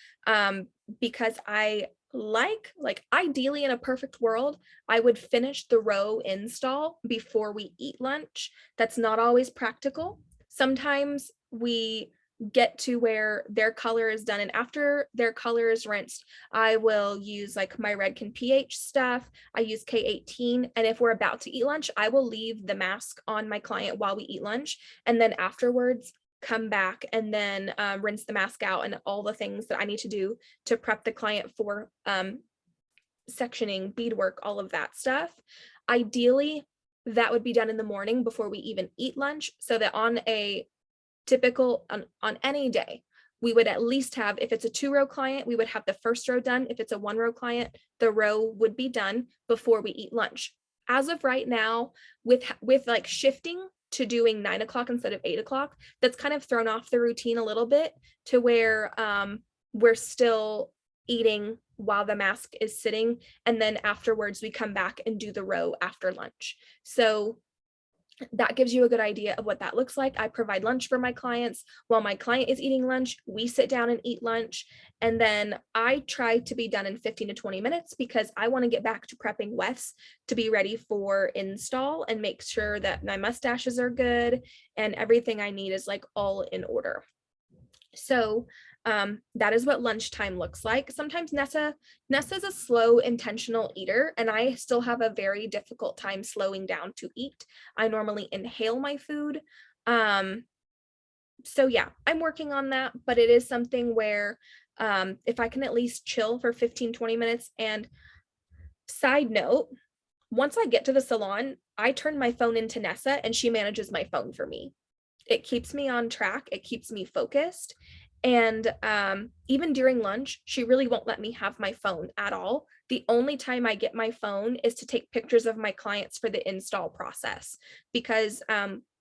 because I like ideally in a perfect world, I would finish the row install before we eat lunch. That's not always practical. Sometimes we get to where their color is done, and after their color is rinsed, I will use like my Redken pH stuff. I use K18, and if we're about to eat lunch, I will leave the mask on my client while we eat lunch, and then afterwards come back and then rinse the mask out and all the things that I need to do to prep the client for sectioning, beadwork, all of that stuff. Ideally, that would be done in the morning before we even eat lunch, so that on a typical on any day, we would at least have, if it's a 2-row client, we would have the first row done. If it's a 1-row client, the row would be done before we eat lunch. As of right now, with like shifting to doing 9 o'clock instead of 8 o'clock, that's kind of thrown off the routine a little bit, to where we're still eating while the mask is sitting, and then afterwards we come back and do the row after lunch. So that gives you a good idea of what that looks like. I provide lunch for my clients. While my client is eating lunch, we sit down and eat lunch. And then I try to be done in 15 to 20 minutes because I want to get back to prepping wefts to be ready for install and make sure that my mustaches are good and everything I need is like all in order. So that is what lunchtime looks like. Sometimes Nessa's a slow, intentional eater, and I still have a very difficult time slowing down to eat. I normally inhale my food. So yeah, I'm working on that, but it is something where if I can at least chill for 15-20 minutes. And side note, once I get to the salon, I turn my phone into Nessa and she manages my phone for me. It keeps me on track. It keeps me focused. And even during lunch, she really won't let me have my phone at all. The only time I get my phone is to take pictures of my clients for the install process, because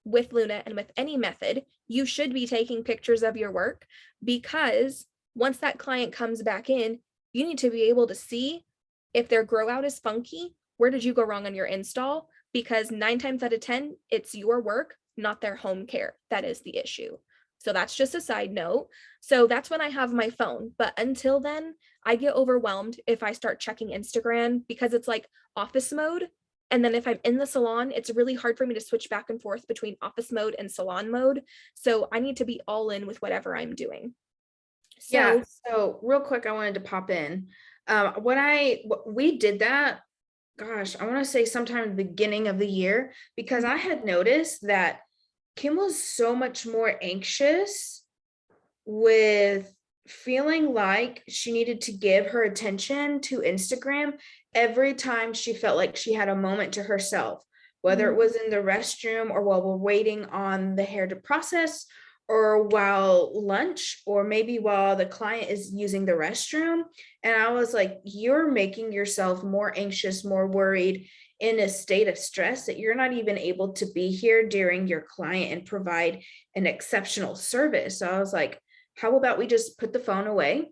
with Luna and with any method, you should be taking pictures of your work, because once that client comes back in, you need to be able to see if their grow out is funky, where did you go wrong on your install? Because 9 times out of 10, it's your work, not their home care, that is the issue. So that's just a side note. So that's when I have my phone. But until then, I get overwhelmed if I start checking Instagram, because it's like office mode. And then if I'm in the salon, it's really hard for me to switch back and forth between office mode and salon mode. So I need to be all in with whatever I'm doing. So yeah, so real quick, I wanted to pop in. We did that, gosh, I want to say sometime at the beginning of the year, because I had noticed that Kim was so much more anxious with feeling like she needed to give her attention to Instagram every time she felt like she had a moment to herself, whether it was in the restroom or while we're waiting on the hair to process, or while lunch, or maybe while the client is using the restroom. And I was like, you're making yourself more anxious, more worried, in a state of stress, that you're not even able to be here during your client and provide an exceptional service. So I was like, how about we just put the phone away?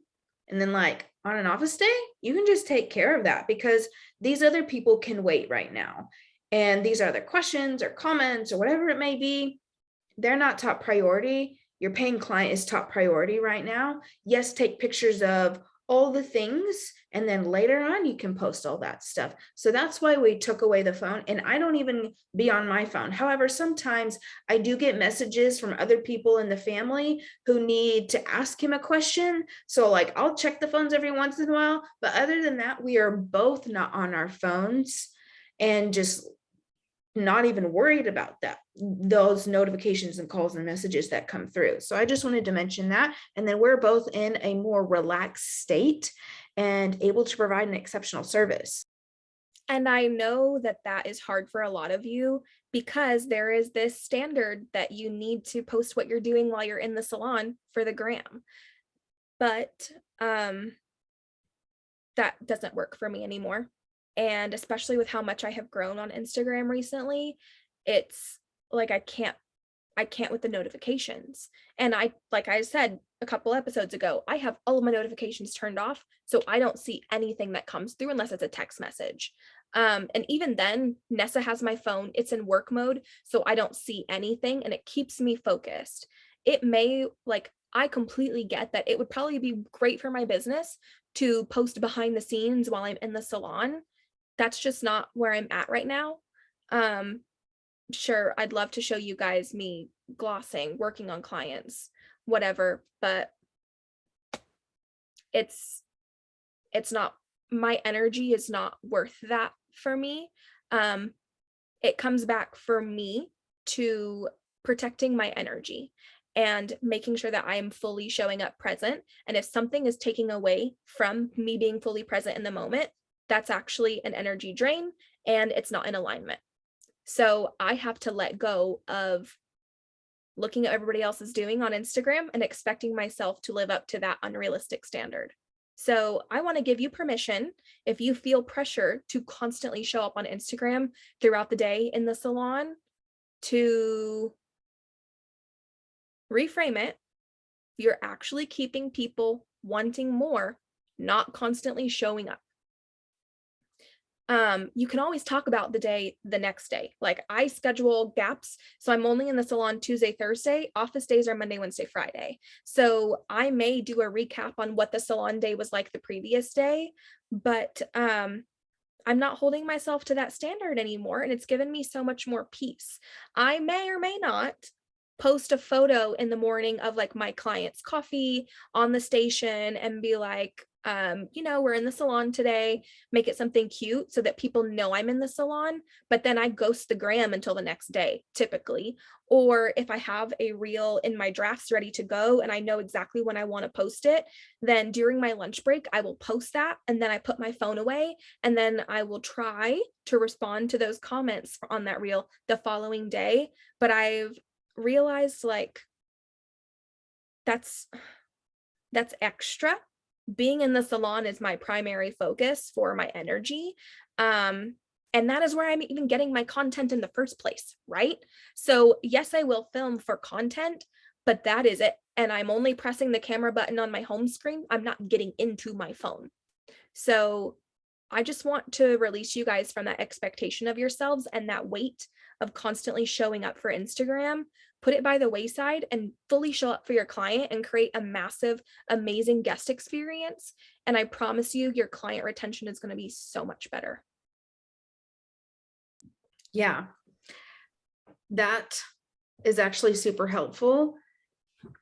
And then, like, on an office day, you can just take care of that, because these other people can wait right now. And these other questions or comments or whatever it may be, they're not top priority. Your paying client is top priority right now. Yes, take pictures of all the things, and then later on you can post all that stuff. So that's why we took away the phone, and I don't even be on my phone. However, sometimes I do get messages from other people in the family who need to ask him a question. So, like, I'll check the phones every once in a while, but other than that, we are both not on our phones, and just not even worried about those notifications and calls and messages that come through. So I just wanted to mention that. And then we're both in a more relaxed state and able to provide an exceptional service. And I know that that is hard for a lot of you, because there is this standard that you need to post what you're doing while you're in the salon for the gram. But that doesn't work for me anymore. And especially with how much I have grown on Instagram recently, it's like I can't with the notifications. And like I said a couple episodes ago, I have all of my notifications turned off, so I don't see anything that comes through unless it's a text message. And even then, Nessa has my phone, it's in work mode, so I don't see anything, and it keeps me focused. It may, like, I completely get that it would probably be great for my business to post behind the scenes while I'm in the salon. That's just not where I'm at right now. Sure, I'd love to show you guys me glossing, working on clients, whatever, but it's not, my energy is not worth that for me. It comes back for me to protecting my energy and making sure that I am fully showing up present. And if something is taking away from me being fully present in the moment, that's actually an energy drain, and it's not in alignment. So I have to let go of looking at what everybody else is doing on Instagram and expecting myself to live up to that unrealistic standard. So I want to give you permission, if you feel pressure to constantly show up on Instagram throughout the day in the salon, to reframe it. You're actually keeping people wanting more, not constantly showing up. You can always talk about the day the next day. Like, I schedule gaps, so I'm only in the salon Tuesday, Thursday. Office days are Monday, Wednesday, Friday. So I may do a recap on what the salon day was like the previous day, but I'm not holding myself to that standard anymore, and it's given me so much more peace. I may or may not post a photo in the morning of, like, my client's coffee on the station and be like, we're in the salon today, make it something cute so that people know I'm in the salon, but then I ghost the gram until the next day, typically. Or if I have a reel in my drafts ready to go and I know exactly when I want to post it, then during my lunch break, I will post that, and then I put my phone away, and then I will try to respond to those comments on that reel the following day. But I've realized, like, that's extra. Being in the salon is my primary focus for my energy. And that is where I'm even getting my content in the first place, right? So yes, I will film for content, but that is it. And I'm only pressing the camera button on my home screen. I'm not getting into my phone. So I just want to release you guys from that expectation of yourselves and that weight of constantly showing up for Instagram. Put it by the wayside and fully show up for your client and create a massive, amazing guest experience. And I promise you, your client retention is going to be so much better. Yeah, that is actually super helpful.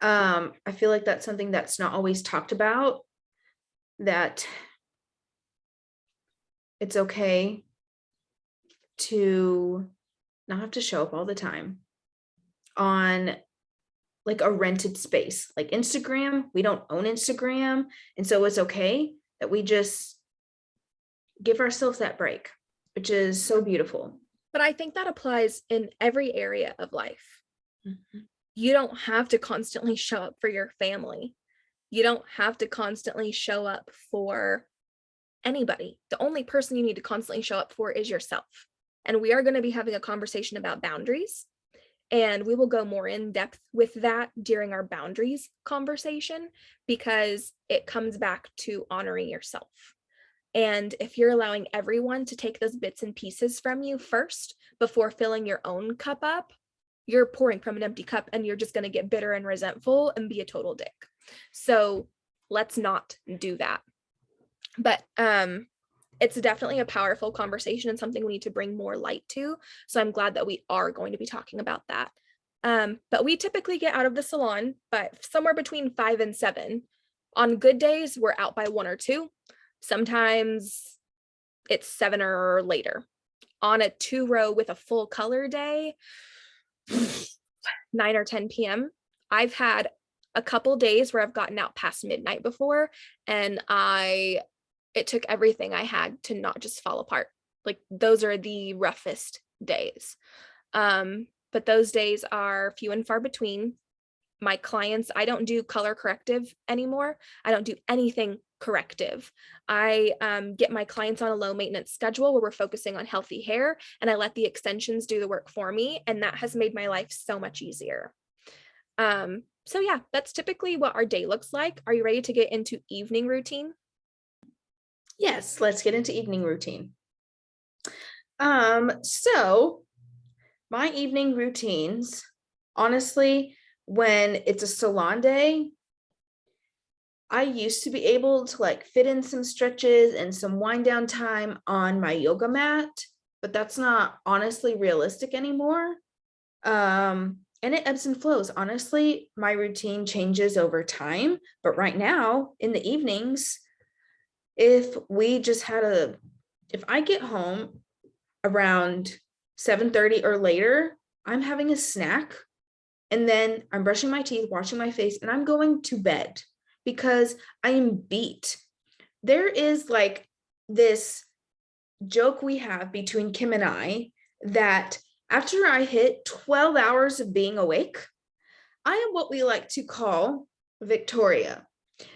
I feel like that's something that's not always talked about, that it's okay to not have to show up all the time on, like, a rented space. Like Instagram, we don't own Instagram, and so it's okay that we just give ourselves that break, which is so beautiful. But I think that applies in every area of life. Mhm. You don't have to constantly show up for your family. You don't have to constantly show up for anybody. The only person you need to constantly show up for is yourself. And we are going to be having a conversation about boundaries. And we will go more in depth with that during our boundaries conversation, because it comes back to honoring yourself. And if you're allowing everyone to take those bits and pieces from you first before filling your own cup up, you're pouring from an empty cup, and you're just going to get bitter and resentful and be a total dick. So let's not do that. But it's definitely a powerful conversation and something we need to bring more light to. So I'm glad that we are going to be talking about that. But we typically get out of the salon by somewhere between 5 and 7. On good days, we're out by 1 or 2. Sometimes it's 7 or later. On a 2-row with a full color day, 9 or 10 p.m. I've had a couple days where I've gotten out past midnight before, and it took everything I had to not just fall apart. Like, those are the roughest days. But those days are few and far between. My clients, I don't do color corrective anymore. I don't do anything corrective. I get my clients on a low maintenance schedule where we're focusing on healthy hair, and I let the extensions do the work for me. And that has made my life so much easier. So yeah, that's typically what our day looks like. Are you ready to get into evening routine? Yes, let's get into evening routine. So my evening routines, honestly, when it's a salon day, I used to be able to like fit in some stretches and some wind down time on my yoga mat, but that's not honestly realistic anymore. And it ebbs and flows. Honestly, my routine changes over time, but right now in the evenings, if I get home around 7:30 or later, I'm having a snack, and then I'm brushing my teeth, washing my face, and I'm going to bed because I am beat. There is like this joke we have between Kim and I that after I hit 12 hours of being awake, I am what we like to call Victoria.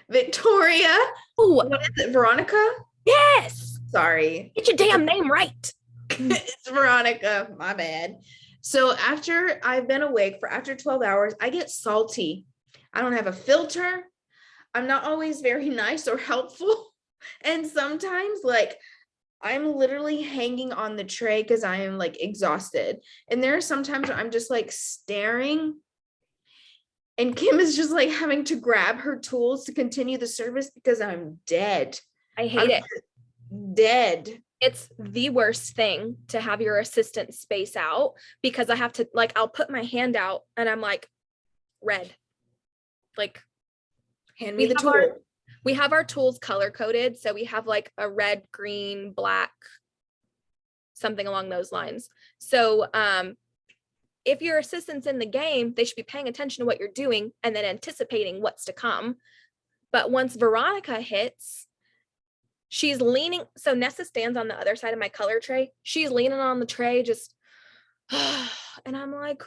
Victoria, Oh, what is it, Veronica? yes. Sorry. Get your damn name right. It's Veronica, my bad. So after I've been awake for after 12 hours, I get salty. I don't have a filter. I'm not always very nice or helpful. And sometimes like I'm literally hanging on the tray because I am like exhausted. And there are sometimes where I'm just like staring, and Kim is just like having to grab her tools to continue the service because I'm dead. I hate it. Dead. It's the worst thing to have your assistant space out, because I have to, like, I'll put my hand out and I'm like, red. Like, Hand me the tool. We have our tools color coded. So we have like a red, green, black, something along those lines. So if your assistant's in the game, they should be paying attention to what you're doing and then anticipating what's to come. But once Veronica hits, she's leaning. So Nessa stands on the other side of my color tray. She's leaning on the tray, just, and I'm like,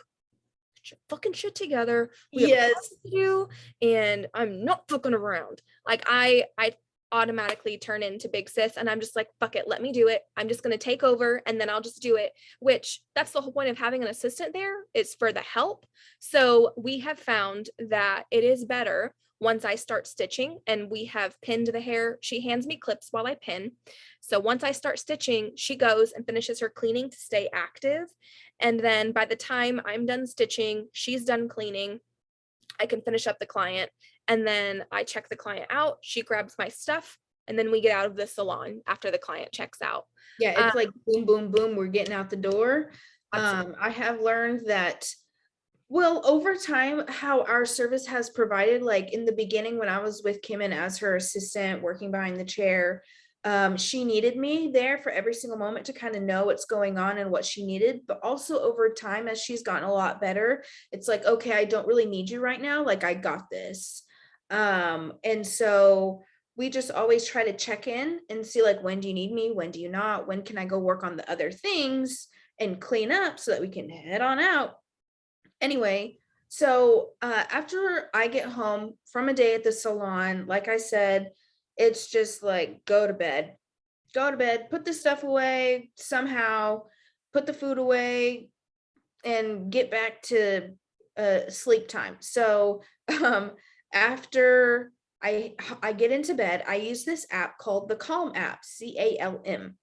fucking shit together. We have Yes. to do, and I'm not fucking around. Like I automatically turn into big sis, and I'm just like, fuck it, let me do it. I'm just gonna take over, and then I'll just do it. Which that's the whole point of having an assistant there, is for the help. So we have found that it is better once I start stitching and we have pinned the hair. She hands me clips while I pin. So once I start stitching, she goes and finishes her cleaning to stay active. And then by the time I'm done stitching, she's done cleaning, I can finish up the client. And then I check the client out. She grabs my stuff, and then we get out of the salon after the client checks out. Yeah, it's like boom, boom, boom. We're getting out the door. Absolutely. I have learned that, well, over time, how our service has provided, like in the beginning when I was with Kim and as her assistant working behind the chair, she needed me there for every single moment to kind of know what's going on and what she needed. But also over time, as she's gotten a lot better, it's like, okay, I don't really need you right now. Like, I got this. And so we just always try to check in and see, like, when do you need me? When do you not? When can I go work on the other things? and clean up so that we can head on out. Anyway, so after I get home from a day at the salon, like I said, it's just like go to bed, put the stuff away somehow, put the food away, and get back to sleep time. So um, after I get into bed, I use this app called the Calm app, CALM,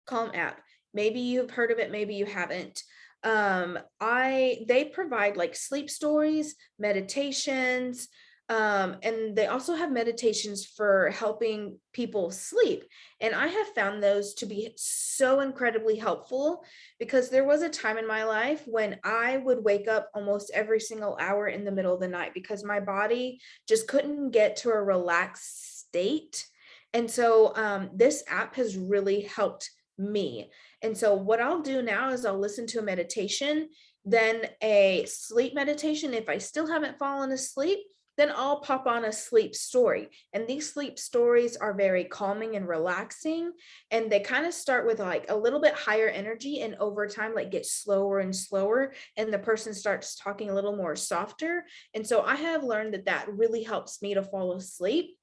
Calm app. Maybe you've heard of it, maybe you haven't. I They provide like sleep stories, meditations, and they also have meditations for helping people sleep. And I have found those to be so incredibly helpful because there was a time in my life when I would wake up almost every single hour in the middle of the night because my body just couldn't get to a relaxed state. And so this app has really helped me. And so what I'll do now is I'll listen to a meditation, then a sleep meditation. If I still haven't fallen asleep, then I'll pop on a sleep story. And these sleep stories are very calming and relaxing. And they kind of start with like a little bit higher energy and over time, like get slower and slower. And the person starts talking a little more softer. And so I have learned that that really helps me to fall asleep.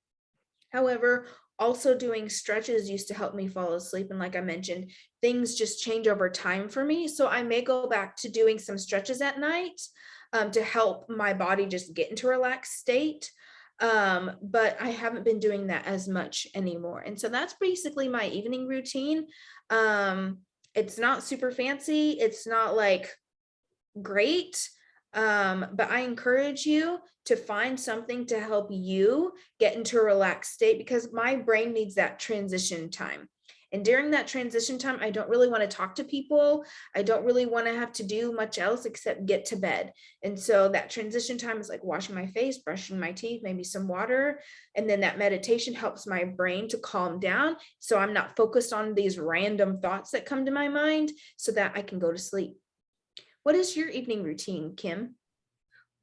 However, also doing stretches used to help me fall asleep. And like I mentioned, things just change over time for me. So I may go back to doing some stretches at night to help my body just get into a relaxed state. But I haven't been doing that as much anymore. And so that's basically my evening routine. It's not super fancy. It's not like great. But I encourage you to find something to help you get into a relaxed state because my brain needs that transition time. And during that transition time, I don't really want to talk to people. I don't really want to have to do much else except get to bed. And so that transition time is like washing my face, brushing my teeth, maybe some water. And then that meditation helps my brain to calm down. So I'm not focused on these random thoughts that come to my mind so that I can go to sleep. What is your evening routine, Kim?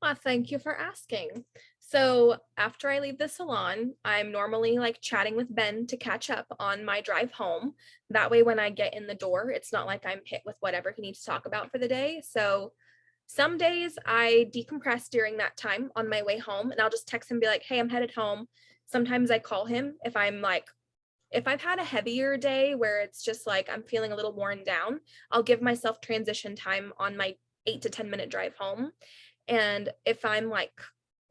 Well, thank you for asking. So after I leave the salon, I'm normally like chatting with Ben to catch up on my drive home. That way, when I get in the door, it's not like I'm hit with whatever he needs to talk about for the day. So some days I decompress during that time on my way home and I'll just text him and be like, hey, I'm headed home. Sometimes I call him if I've had a heavier day where it's just like I'm feeling a little worn down, I'll give myself transition time on my 8 to 10 minute drive home. And if I'm like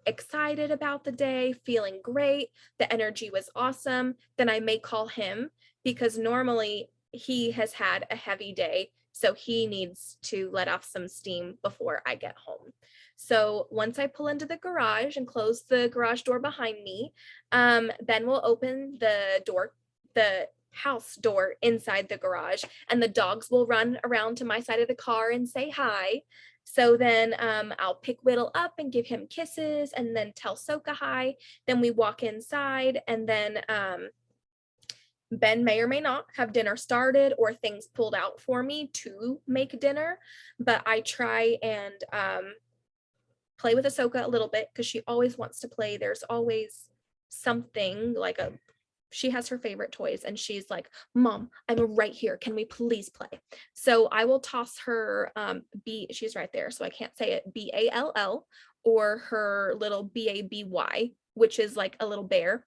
excited about the day, feeling great, the energy was awesome, then I may call him because normally he has had a heavy day. So he needs to let off some steam before I get home. So once I pull into the garage and close the garage door behind me, then we'll open the house door inside the garage, and the dogs will run around to my side of the car and say hi. So then I'll pick Whittle up and give him kisses and then tell Soka hi. Then we walk inside, and then Ben may or may not have dinner started or things pulled out for me to make dinner, but I try and play with Ahsoka a little bit because she always wants to play. There's always something like she has her favorite toys and she's like, Mom, I'm right here. Can we please play? So I will toss her she's right there, so I can't say it, BALL, or her little 𝗶𝗶𝗍, which is like a little bear.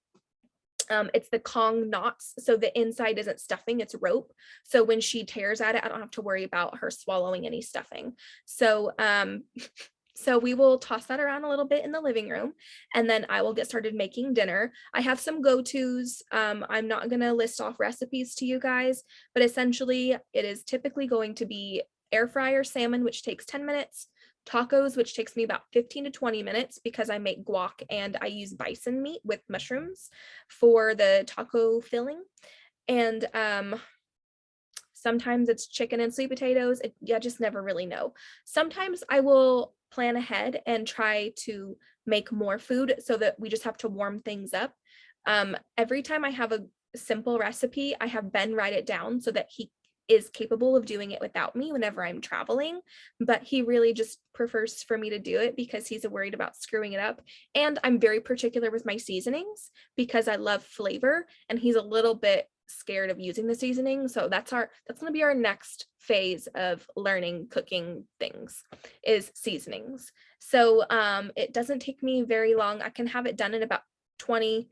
It's the Kong knots. So the inside isn't stuffing, it's rope. So when she tears at it, I don't have to worry about her swallowing any stuffing. So so we will toss that around a little bit in the living room, and then I will get started making dinner. I have some go-tos. I'm not going to list off recipes to you guys, but essentially it is typically going to be air fryer salmon, which takes 10 minutes, tacos, which takes me about 15 to 20 minutes because I make guac and I use bison meat with mushrooms for the taco filling. And sometimes it's chicken and sweet potatoes. I just never really know. Sometimes I will plan ahead and try to make more food so that we just have to warm things up. Every time I have a simple recipe, I have Ben write it down so that he is capable of doing it without me whenever I'm traveling, but he really just prefers for me to do it because he's worried about screwing it up. And I'm very particular with my seasonings because I love flavor, and he's a little bit scared of using the seasoning. So that's going to be our next phase of learning cooking things, is seasonings. So it doesn't take me very long. I can have it done in about 20-30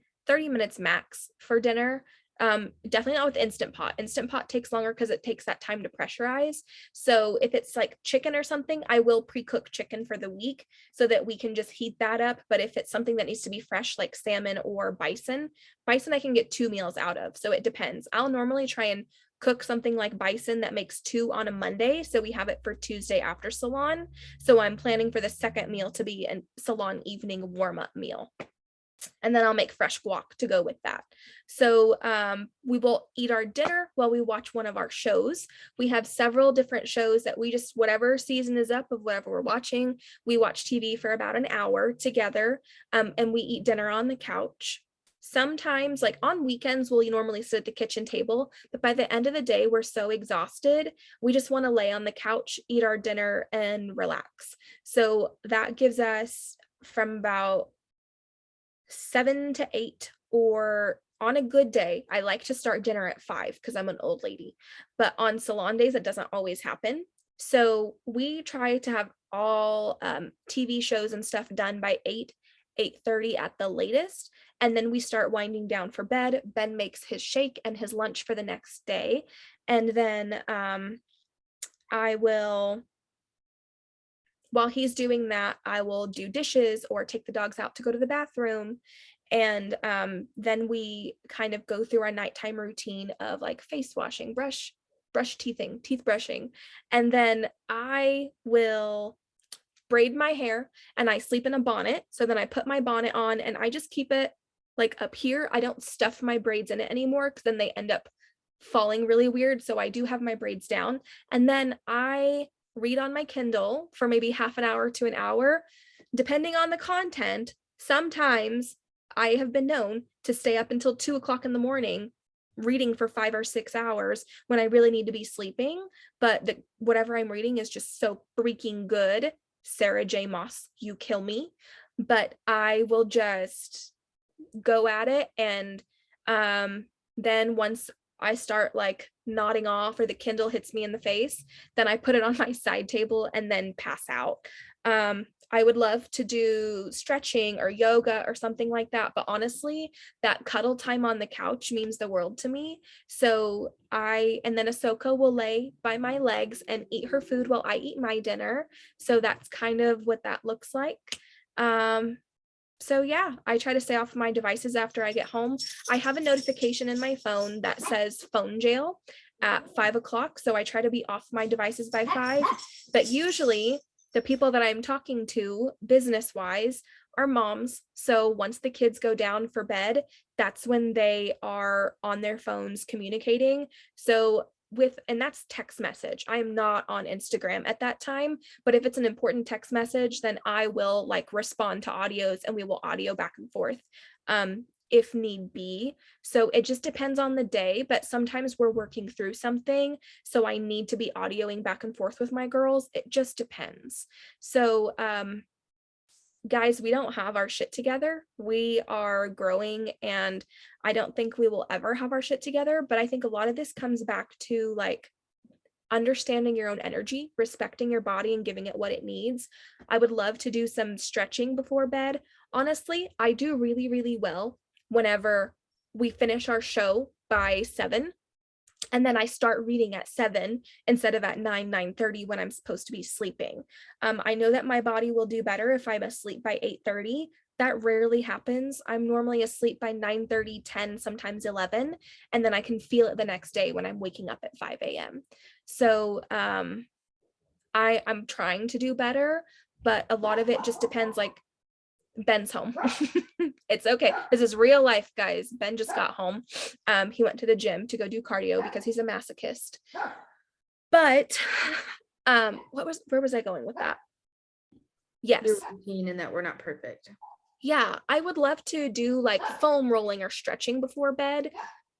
minutes max for dinner. Definitely not with Instant Pot. Instant Pot takes longer because it takes that time to pressurize. So if it's like chicken or something, I will pre-cook chicken for the week so that we can just heat that up. But if it's something that needs to be fresh, like salmon or bison I can get 2 meals out of. So it depends. I'll normally try and cook something like bison that makes 2 on a Monday, so we have it for Tuesday after Salon. So I'm planning for the second meal to be a Salon evening warm-up meal. And then I'll make fresh guac to go with that. So we will eat our dinner while we watch one of our shows. We have several different shows that we just, whatever season is up of whatever we're watching, we watch TV for about an hour together, and we eat dinner on the couch. Sometimes, like on weekends, we'll normally sit at the kitchen table, but by the end of the day, we're so exhausted, we just want to lay on the couch, eat our dinner, and relax. So that gives us from about 7 to 8, or on a good day, I like to start dinner at 5 because I'm an old lady, but on Salon days, it doesn't always happen. So we try to have all TV shows and stuff done by 8:30 at the latest. And then we start winding down for bed. Ben makes his shake and his lunch for the next day. And then I will, while he's doing that, I will do dishes or take the dogs out to go to the bathroom. And then we kind of go through our nighttime routine of like face washing, brush teeth brushing. And then I will braid my hair and I sleep in a bonnet. So then I put my bonnet on and I just keep it like up here. I don't stuff my braids in it anymore because then they end up falling really weird. So I do have my braids down. And then I read on my Kindle for maybe half an hour to an hour, depending on the content. Sometimes I have been known to stay up until 2 o'clock in the morning reading for 5 or 6 hours when I really need to be sleeping. But whatever I'm reading is just so freaking good. Sarah J. Maas, you kill me. But I will just go at it. And then once I start like nodding off or the Kindle hits me in the face, then I put it on my side table and then pass out. I would love to do stretching or yoga or something like that, but honestly, that cuddle time on the couch means the world to me. So and then Ahsoka will lay by my legs and eat her food while I eat my dinner. So that's kind of what that looks like. So yeah, I try to stay off my devices after I get home. I have a notification in my phone that says phone jail at 5 o'clock. So I try to be off my devices by 5, but usually the people that I'm talking to business-wise are moms. So once the kids go down for bed, that's when they are on their phones communicating. So and that's text message. I am not on Instagram at that time, but if it's an important text message, then I will like respond to audios and we will audio back and forth if need be. So it just depends on the day, but sometimes we're working through something, so I need to be audioing back and forth with my girls. It just depends. So guys, we don't have our shit together. We are growing and I don't think we will ever have our shit together, but I think a lot of this comes back to like understanding your own energy, respecting your body and giving it what it needs. I would love to do some stretching before bed. Honestly, I do really, really well whenever we finish our show by 7. And then I start reading at 7 instead of at 9:30 when I'm supposed to be sleeping. I know that my body will do better if I'm asleep by 8:30. That rarely happens. I'm normally asleep by 9:30, 10, sometimes 11, and then I can feel it the next day when I'm waking up at 5 a.m. So I'm trying to do better, but a lot of it just depends. Like Ben's home. It's okay. This is real life, guys. Ben just got home. He went to the gym to go do cardio because he's a masochist. But where was I going with that? Yes. Your routine and that we're not perfect. Yeah, I would love to do like foam rolling or stretching before bed,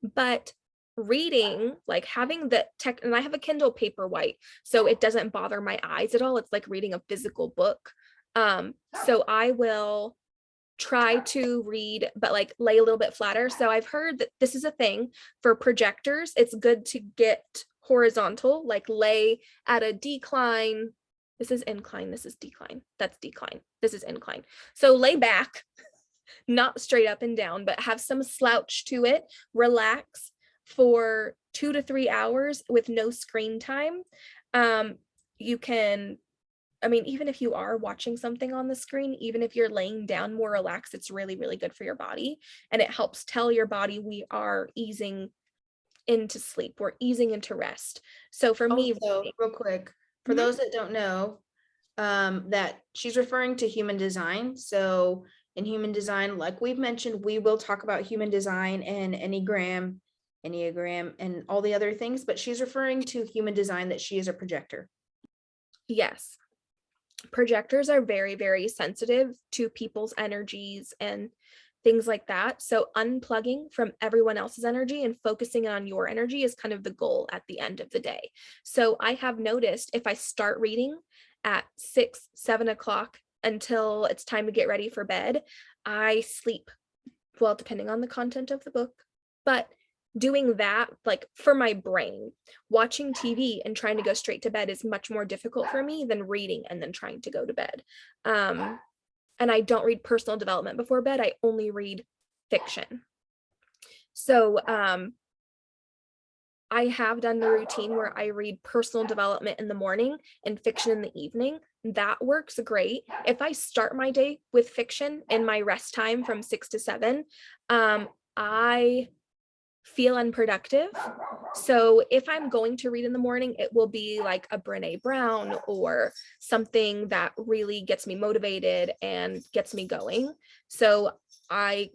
but reading, like having the tech, and I have a Kindle Paperwhite, so it doesn't bother my eyes at all. It's like reading a physical book. So I will try to read, but like lay a little bit flatter. So I've heard that this is a thing for projectors. It's good to get horizontal, like lay at a decline. This is incline. This is decline. That's decline. This is incline. So lay back, not straight up and down, but have some slouch to it. Relax for 2 to 3 hours with no screen time. You can, I mean, even if you are watching something on the screen, even if you're laying down more relaxed, it's really, really good for your body. And it helps tell your body we are easing into sleep. We're easing into rest. So for me, Also, real quick, for those that don't know, that she's referring to human design. So in human design, like we've mentioned, we will talk about human design and Enneagram, and all the other things, but she's referring to human design, that she is a projector. yes, projectors are very, very sensitive to people's energies and things like that. So unplugging from everyone else's energy and focusing on your energy is kind of the goal at the end of the day. So I have noticed if I start reading at 6, 7 o'clock until it's time to get ready for bed, I sleep well, depending on the content of the book, but doing that, like for my brain, watching TV and trying to go straight to bed is much more difficult for me than reading and then trying to go to bed. And I don't read personal development before bed. I only read fiction. So I have done the routine where I read personal development in the morning and fiction in the evening. That works great. If I start my day with fiction in my rest time from 6 to 7, I feel unproductive. So if I'm going to read in the morning, it will be like a Brené Brown or something that really gets me motivated and gets me going. So I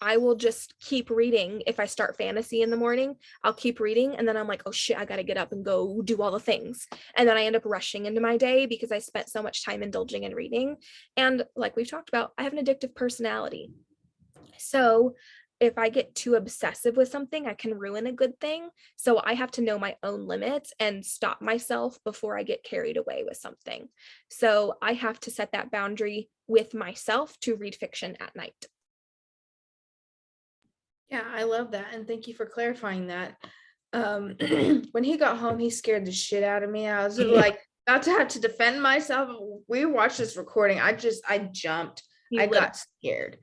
will just keep reading. If I start fantasy in the morning, I'll keep reading. And then I'm like, oh shit, I got to get up and go do all the things. And then I end up rushing into my day because I spent so much time indulging in reading. And like we've talked about, I have an addictive personality. So if I get too obsessive with something, I can ruin a good thing. So I have to know my own limits and stop myself before I get carried away with something. So I have to set that boundary with myself to read fiction at night. Yeah, I love that. And thank you for clarifying that. When he got home, he scared the shit out of me. I was like about to have to defend myself. We watched this recording. I jumped. I got scared.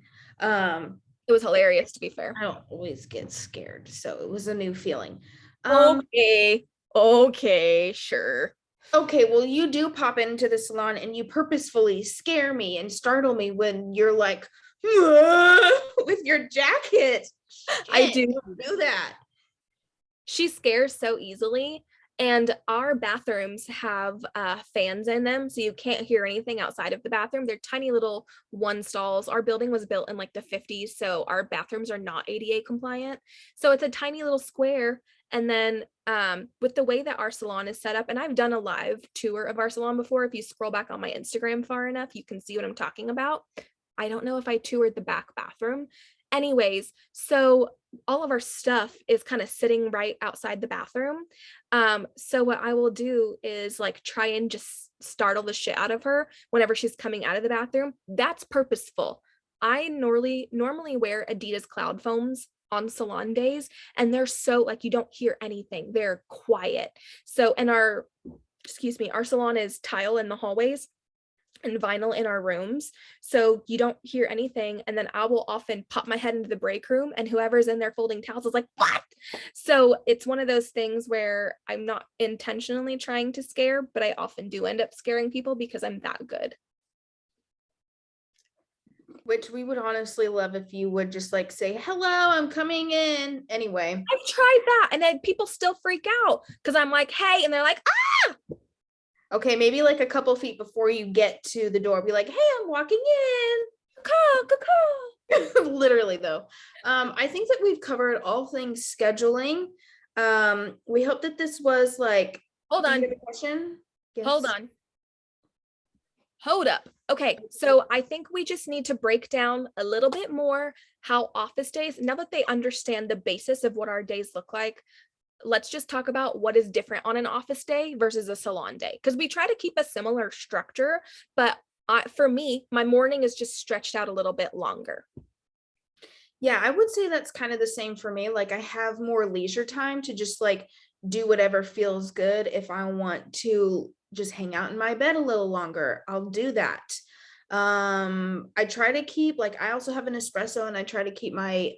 It was hilarious, to be fair. I don't always get scared, so it was a new feeling. Okay, sure. Okay, well, you do pop into the salon and you purposefully scare me and startle me when you're like with your jacket. Shit, I do that. She scares so easily. And our bathrooms have fans in them, so you can't hear anything outside of the bathroom. They're tiny little one stalls. Our building was built in like the 50s, so our bathrooms are not ADA compliant. So it's a tiny little square. And then with the way that our salon is set up, and I've done a live tour of our salon before. If you scroll back on my Instagram far enough, you can see what I'm talking about. I don't know if I toured the back bathroom. Anyways, so all of our stuff is kind of sitting right outside the bathroom. So what I will do is like try and just startle the shit out of her whenever she's coming out of the bathroom. That's purposeful. I normally wear Adidas Cloud Foams on salon days, and they're so like you don't hear anything. They're quiet. So, and our salon is tile in the hallways and vinyl in our rooms, so you don't hear anything. And then I will often pop my head into the break room and whoever's in there folding towels is like, what? So it's one of those things where I'm not intentionally trying to scare, but I often do end up scaring people because I'm that good. Which we would honestly love if you would just like say, hello, I'm coming in. Anyway, I've tried that and then people still freak out because I'm like, hey, and they're like, ah. Okay, maybe like a couple feet before you get to the door, be like, hey, I'm walking in. Literally though. I think that we've covered all things scheduling. We hope that this was like, hold on. Question? Yes. Hold up. Okay, so I think we just need to break down a little bit more how office days, now that they understand the basis of what our days look like, let's just talk about what is different on an office day versus a salon day, because we try to keep a similar structure, but For me, my morning is just stretched out a little bit longer. Yeah, I would say that's kind of the same for me. Like I have more leisure time to just like do whatever feels good. If I want to just hang out in my bed a little longer, I'll do that. I try to keep like I also have an espresso and I try to keep my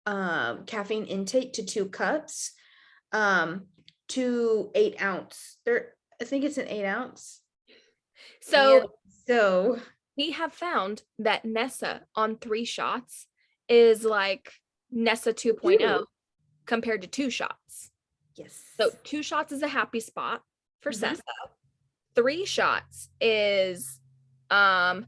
caffeine intake to 2 cups, to 8 ounce. I think it's an 8 ounce. So And so we have found that Nessa on 3 shots is like Nessa 2.0 compared to 2 shots. yes. So 2 shots is a happy spot for Mhm. Sessa. 3 shots is for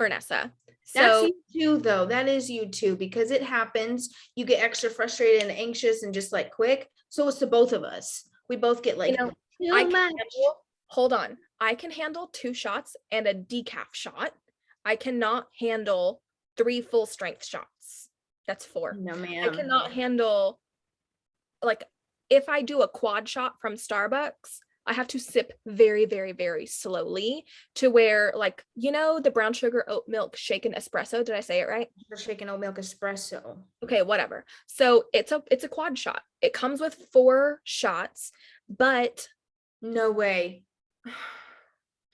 Nessa. That's So you too, though. That is you too, because it happens. You get extra frustrated and anxious and just like quick. So it's to both of us. We both get like I too can much. handle, hold on. I can handle 2 shots and a decaf shot. I cannot handle 3 full strength shots. That's 4. No, I ma'am. cannot handle, like, if I do a quad shot from Starbucks, I have to sip very, very, very slowly to where, like, the brown sugar oat milk shaken espresso. Did I say it right? For shaken oat milk espresso. Okay, whatever. So it's a quad shot. It comes with 4 shots, but No way.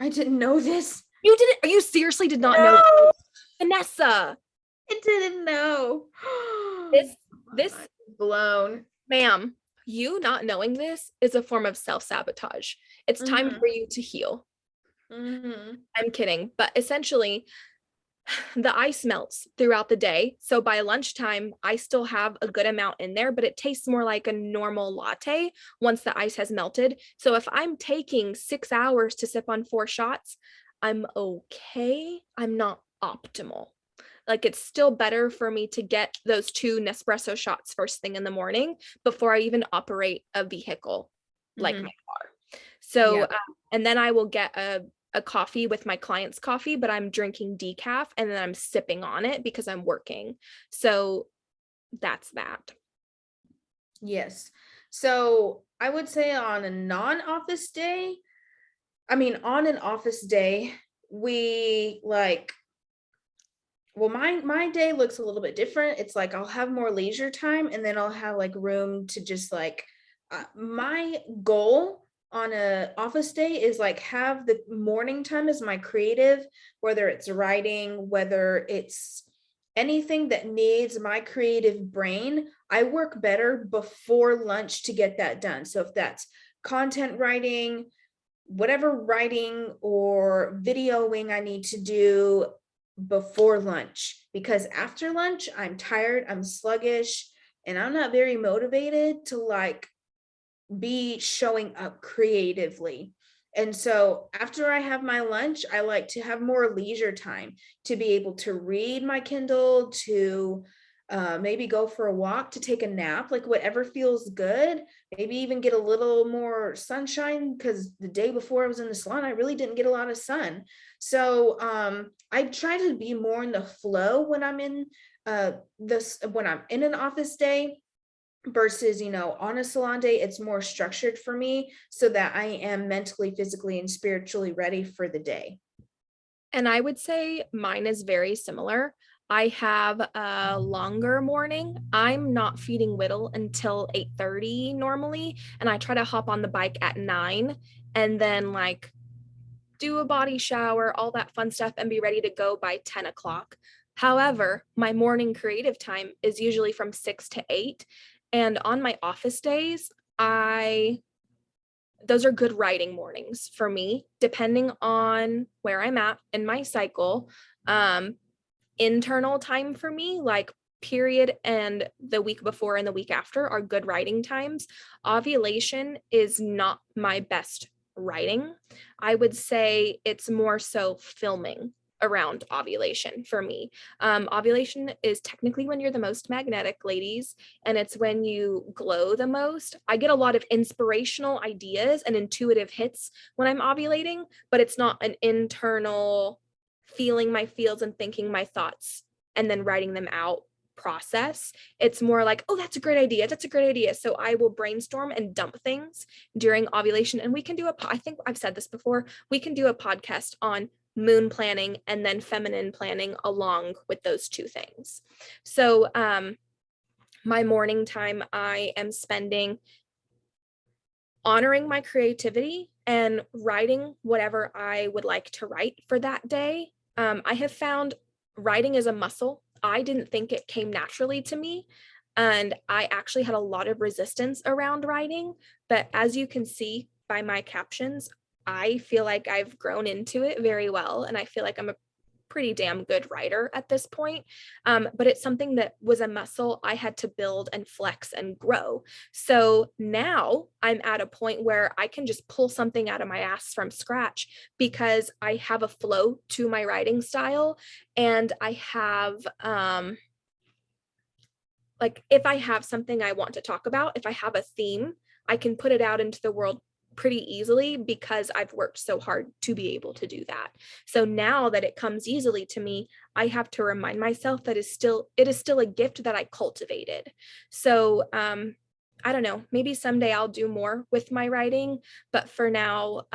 I didn't know this. you seriously did not know No, Vanessa. I didn't know. This I'm blown. ma'am, you not knowing this is a form of self-sabotage. It's time Mhm. for you to heal. Mhm. I'm kidding, but essentially the ice melts throughout the day. So by lunchtime, I still have a good amount in there, but it tastes more like a normal latte once the ice has melted. So if I'm taking 6 hours to sip on 4 shots, I'm okay. I'm not optimal. Like it's still better for me to get those 2 Nespresso shots first thing in the morning before I even operate a vehicle like my car. So, Yeah. and then I will get a coffee with my client's coffee, but I'm drinking decaf and then I'm sipping on it because I'm working. So that's that. Yes. So I would say on a non-office day, I mean, on an office day, we like, well, my day looks a little bit different. It's like I'll have more leisure time and then I'll have like room to just like my goal on a office day is like have the morning time as my creative, whether it's writing, whether it's anything that needs my creative brain. I work better before lunch to get that done. So if that's content writing, whatever writing or videoing I need to do before lunch, because after lunch I'm tired, I'm sluggish, and I'm not very motivated to like be showing up creatively. And so after I have my lunch, I like to have more leisure time to be able to read my Kindle, to maybe go for a walk, to take a nap, like whatever feels good, maybe even get a little more sunshine because the day before I was in the salon, I really didn't get a lot of sun. So I try to be more in the flow when I'm in when I'm in an office day versus on a salon day. It's more structured for me so that I am mentally, physically, and spiritually ready for the day. And I would say mine is very similar. I have a longer morning. I'm not feeding Whittle until 8:30 normally, and I try to hop on the bike at 9 and then like do a body shower, all that fun stuff, and be ready to go by 10 o'clock. However, my morning creative time is usually from 6 to 8. And on my office days, those are good writing mornings for me, depending on where I'm at in my cycle. Internal time for me, like period and the week before and the week after, are good writing times. Ovulation is not my best writing. I would say it's more so filming around ovulation for me. Ovulation is technically when you're the most magnetic, ladies, and it's when you glow the most. I get a lot of inspirational ideas and intuitive hits when I'm ovulating, but it's not an internal feeling my feels and thinking my thoughts and then writing them out process. It's more like, oh, that's a great idea. That's a great idea. So I will brainstorm and dump things during ovulation. And we can do I think I've said this before, we can do a podcast on moon planning and then feminine planning along with those two things. So my morning time, I am spending honoring my creativity and writing whatever I would like to write for that day. I have found writing is a muscle. I didn't think it came naturally to me. And I actually had a lot of resistance around writing. But as you can see by my captions, I feel like I've grown into it very well. And I feel like I'm a pretty damn good writer at this point. But it's something that was a muscle I had to build and flex and grow. So now I'm at a point where I can just pull something out of my ass from scratch because I have a flow to my writing style. And I have, like, if I have something I want to talk about, if I have a theme, I can put it out into the world pretty easily because I've worked so hard to be able to do that. So now that it comes easily to me, I have to remind myself that it is still a gift that I cultivated. So I don't know, maybe someday I'll do more with my writing, but for now,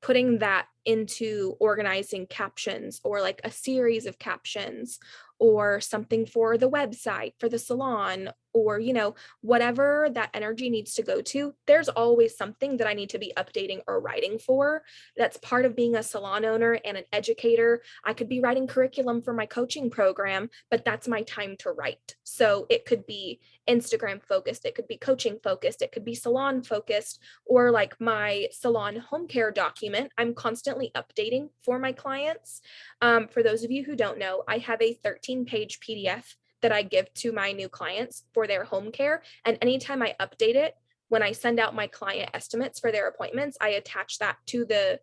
putting that into organizing captions or like a series of captions or something for the website, for the salon, or, whatever that energy needs to go to, there's always something that I need to be updating or writing for. That's part of being a salon owner and an educator. I could be writing curriculum for my coaching program, but that's my time to write. So it could be Instagram focused, it could be coaching focused, it could be salon focused, or like my salon home care document, I'm constantly updating for my clients. For those of you who don't know, I have a 13-page PDF that I give to my new clients for their home care. And anytime I update it, when I send out my client estimates for their appointments, I attach that to the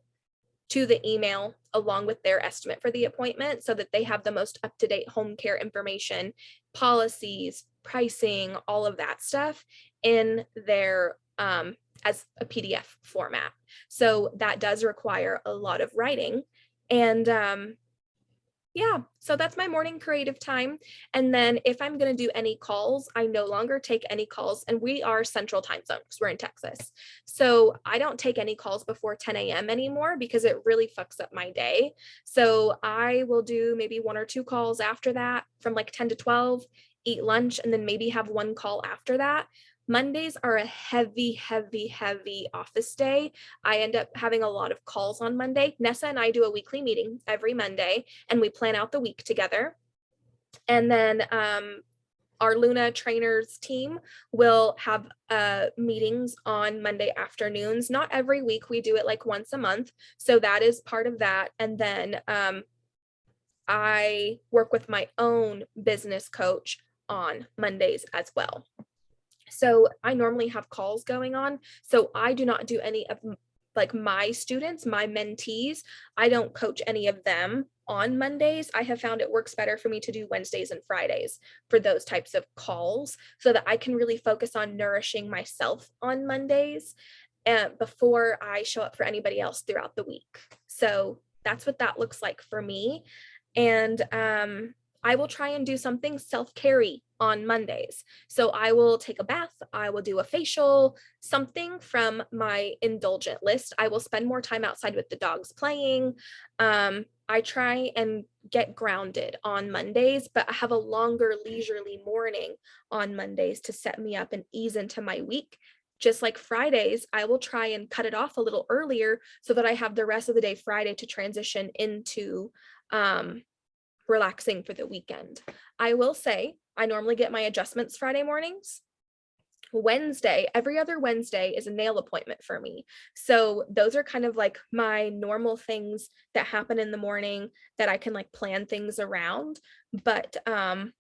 email along with their estimate for the appointment so that they have the most up-to-date home care information, policies, pricing, all of that stuff in their as a PDF format. So that does require a lot of writing. And yeah, so that's my morning creative time. And then if I'm going to do any calls, I no longer take any calls. And we are Central Time Zone because we're in Texas. So I don't take any calls before 10 a.m. anymore because it really fucks up my day. So I will do maybe 1 or 2 calls after that from like 10 to 12, eat lunch, and then maybe have 1 call after that. Mondays are a heavy, heavy, heavy office day. I end up having a lot of calls on Monday. Nessa and I do a weekly meeting every Monday, and we plan out the week together. And then our Luna trainers team will have meetings on Monday afternoons. Not every week, we do it like once a month. So that is part of that. And then I work with my own business coach on Mondays as well. So I normally have calls going on. So I do not do any of like my students, my mentees. I don't coach any of them on Mondays. I have found it works better for me to do Wednesdays and Fridays for those types of calls so that I can really focus on nourishing myself on Mondays before I show up for anybody else throughout the week. So that's what that looks like for me. And I will try and do something self-care-y on Mondays. So I will take a bath, I will do a facial, something from my indulgent list. I will spend more time outside with the dogs playing. I try and get grounded on Mondays, but I have a longer leisurely morning on Mondays to set me up and ease into my week. Just like Fridays, I will try and cut it off a little earlier so that I have the rest of the day Friday to transition into relaxing for the weekend. I will say I normally get my adjustments Friday mornings. Wednesday, every other Wednesday is a nail appointment for me. So those are kind of like my normal things that happen in the morning that I can like plan things around. But I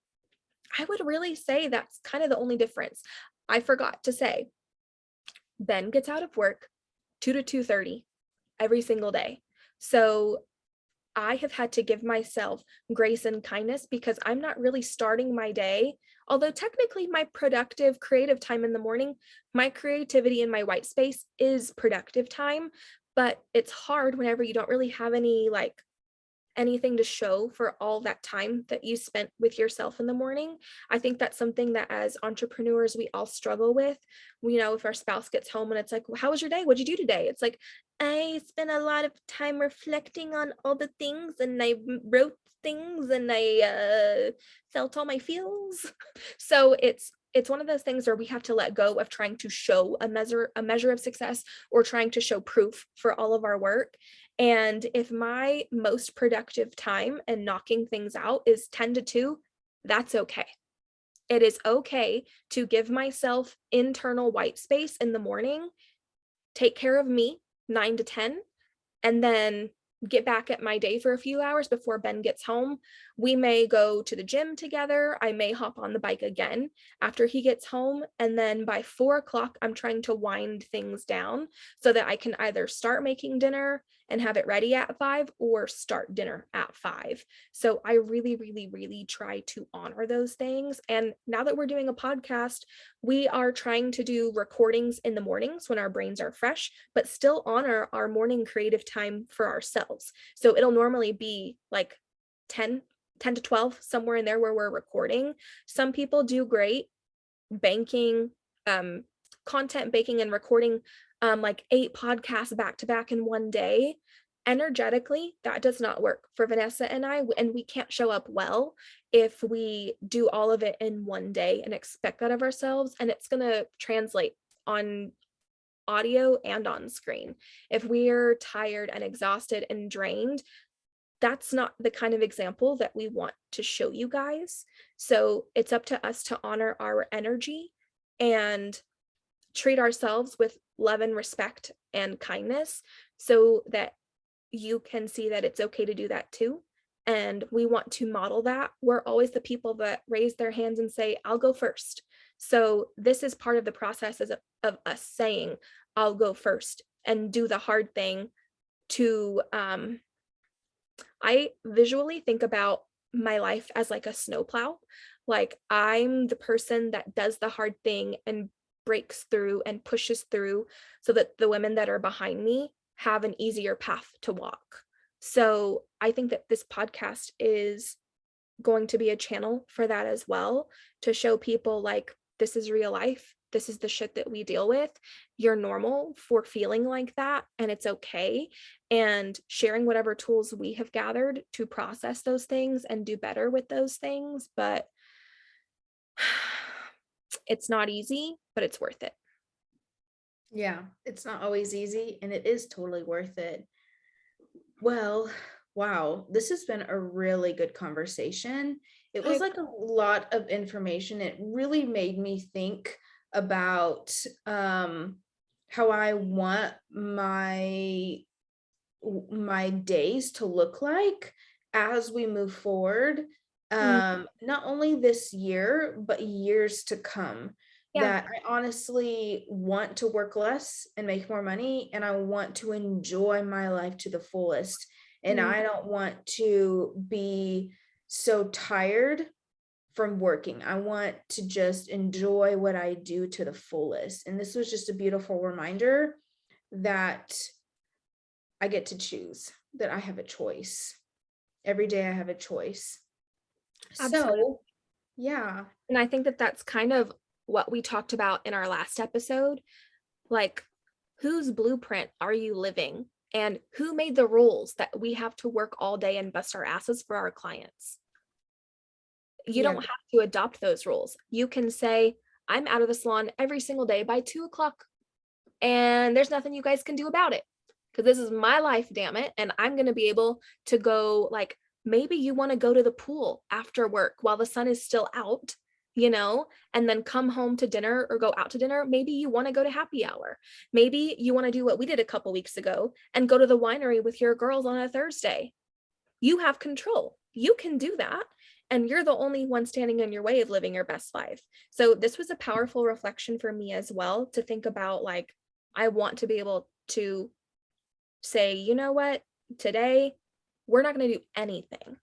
would really say that's kind of the only difference. I forgot to say, Ben gets out of work 2 to 2:30 every single day. So I have had to give myself grace and kindness because I'm not really starting my day. Although technically my productive creative time in the morning, my creativity in my white space is productive time, but it's hard whenever you don't really have any like anything to show for all that time that you spent with yourself in the morning. I think that's something that as entrepreneurs, we all struggle with. If our spouse gets home and it's like, well, how was your day? What'd you do today? It's like, I spent a lot of time reflecting on all the things, and I wrote things, and I felt all my feels. So it's one of those things where we have to let go of trying to show a measure of success, or trying to show proof for all of our work. And if my most productive time and knocking things out is 10 to 2, that's okay. It is okay to give myself internal white space in the morning, take care of me 9 to 10, and then get back at my day for a few hours before Ben gets home. We may go to the gym together. I may hop on the bike again after he gets home. And then by 4 o'clock, I'm trying to wind things down so that I can either start making dinner and have it ready at 5, or start dinner at 5. So I really, really, really try to honor those things. And now that we're doing a podcast, we are trying to do recordings in the mornings when our brains are fresh, but still honor our morning creative time for ourselves. So it'll normally be like 10 to 12, somewhere in there where we're recording. Some people do great banking, content baking and recording like 8 podcasts back to back in one day. Energetically, that does not work for Vanessa and I, and we can't show up well if we do all of it in one day and expect that of ourselves, and it's going to translate on audio and on screen. If we're tired and exhausted and drained, that's not the kind of example that we want to show you guys. So it's up to us to honor our energy and treat ourselves with love and respect and kindness, so that you can see that it's okay to do that too. And we want to model that. We're always the people that raise their hands and say, I'll go first. So this is part of the process of us saying, I'll go first and do the hard thing to, I visually think about my life as like a snowplow. Like, I'm the person that does the hard thing and breaks through and pushes through so that the women that are behind me have an easier path to walk. So I think that this podcast is going to be a channel for that as well, to show people like, this is real life. This is the shit that we deal with. You're normal for feeling like that, and it's okay. And sharing whatever tools we have gathered to process those things and do better with those things. But it's not easy, but it's worth it. Yeah, it's not always easy, and it is totally worth it. Well, wow, this has been a really good conversation. It was like a lot of information. It really made me think about how I want my days to look like as we move forward, not only this year but years to come. Yeah. That I honestly want to work less and make more money, and I want to enjoy my life to the fullest, and I don't want to be so tired from working. I want to just enjoy what I do to the fullest. And this was just a beautiful reminder that I get to choose, that I have a choice. Every day I have a choice. Absolutely. So, yeah. And I think that that's kind of what we talked about in our last episode. Like, whose blueprint are you living? And who made the rules that we have to work all day and bust our asses for our clients? You don't have to adopt those rules. You can say, I'm out of the salon every single day by 2 o'clock, and there's nothing you guys can do about it, because this is my life, damn it. And I'm going to be able to go, like, maybe you want to go to the pool after work while the sun is still out, and then come home to dinner or go out to dinner. Maybe you want to go to happy hour. Maybe you want to do what we did a couple weeks ago and go to the winery with your girls on a Thursday. You have control. You can do that. And you're the only one standing in your way of living your best life. So this was a powerful reflection for me as well, to think about, like, I want to be able to say, you know what, today we're not going to do anything.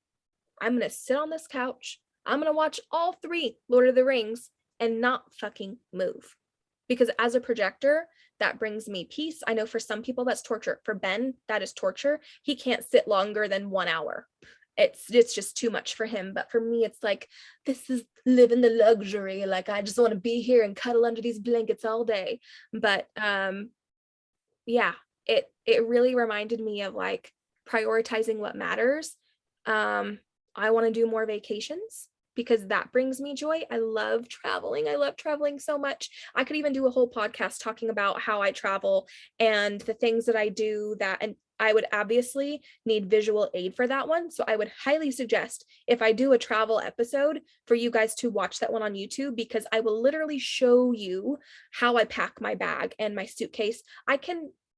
I'm going to sit on this couch. I'm going to watch all 3 Lord of the Rings and not fucking move. because as a projector, that brings me peace. I know for some people that's torture. For Ben, that is torture. He can't sit longer than 1 hour. It's just too much for him. But for me, it's like, this is living the luxury. Like, I just want to be here and cuddle under these blankets all day. But yeah, it really reminded me of like prioritizing what matters. I want to do more vacations because that brings me joy. I love traveling. I love traveling so much. I could even do a whole podcast talking about how I travel and the things that I do that, and I would obviously need visual aid for that one. So I would highly suggest if I do a travel episode for you guys to watch that one on YouTube, because I will literally show you how I pack my bag and my suitcase.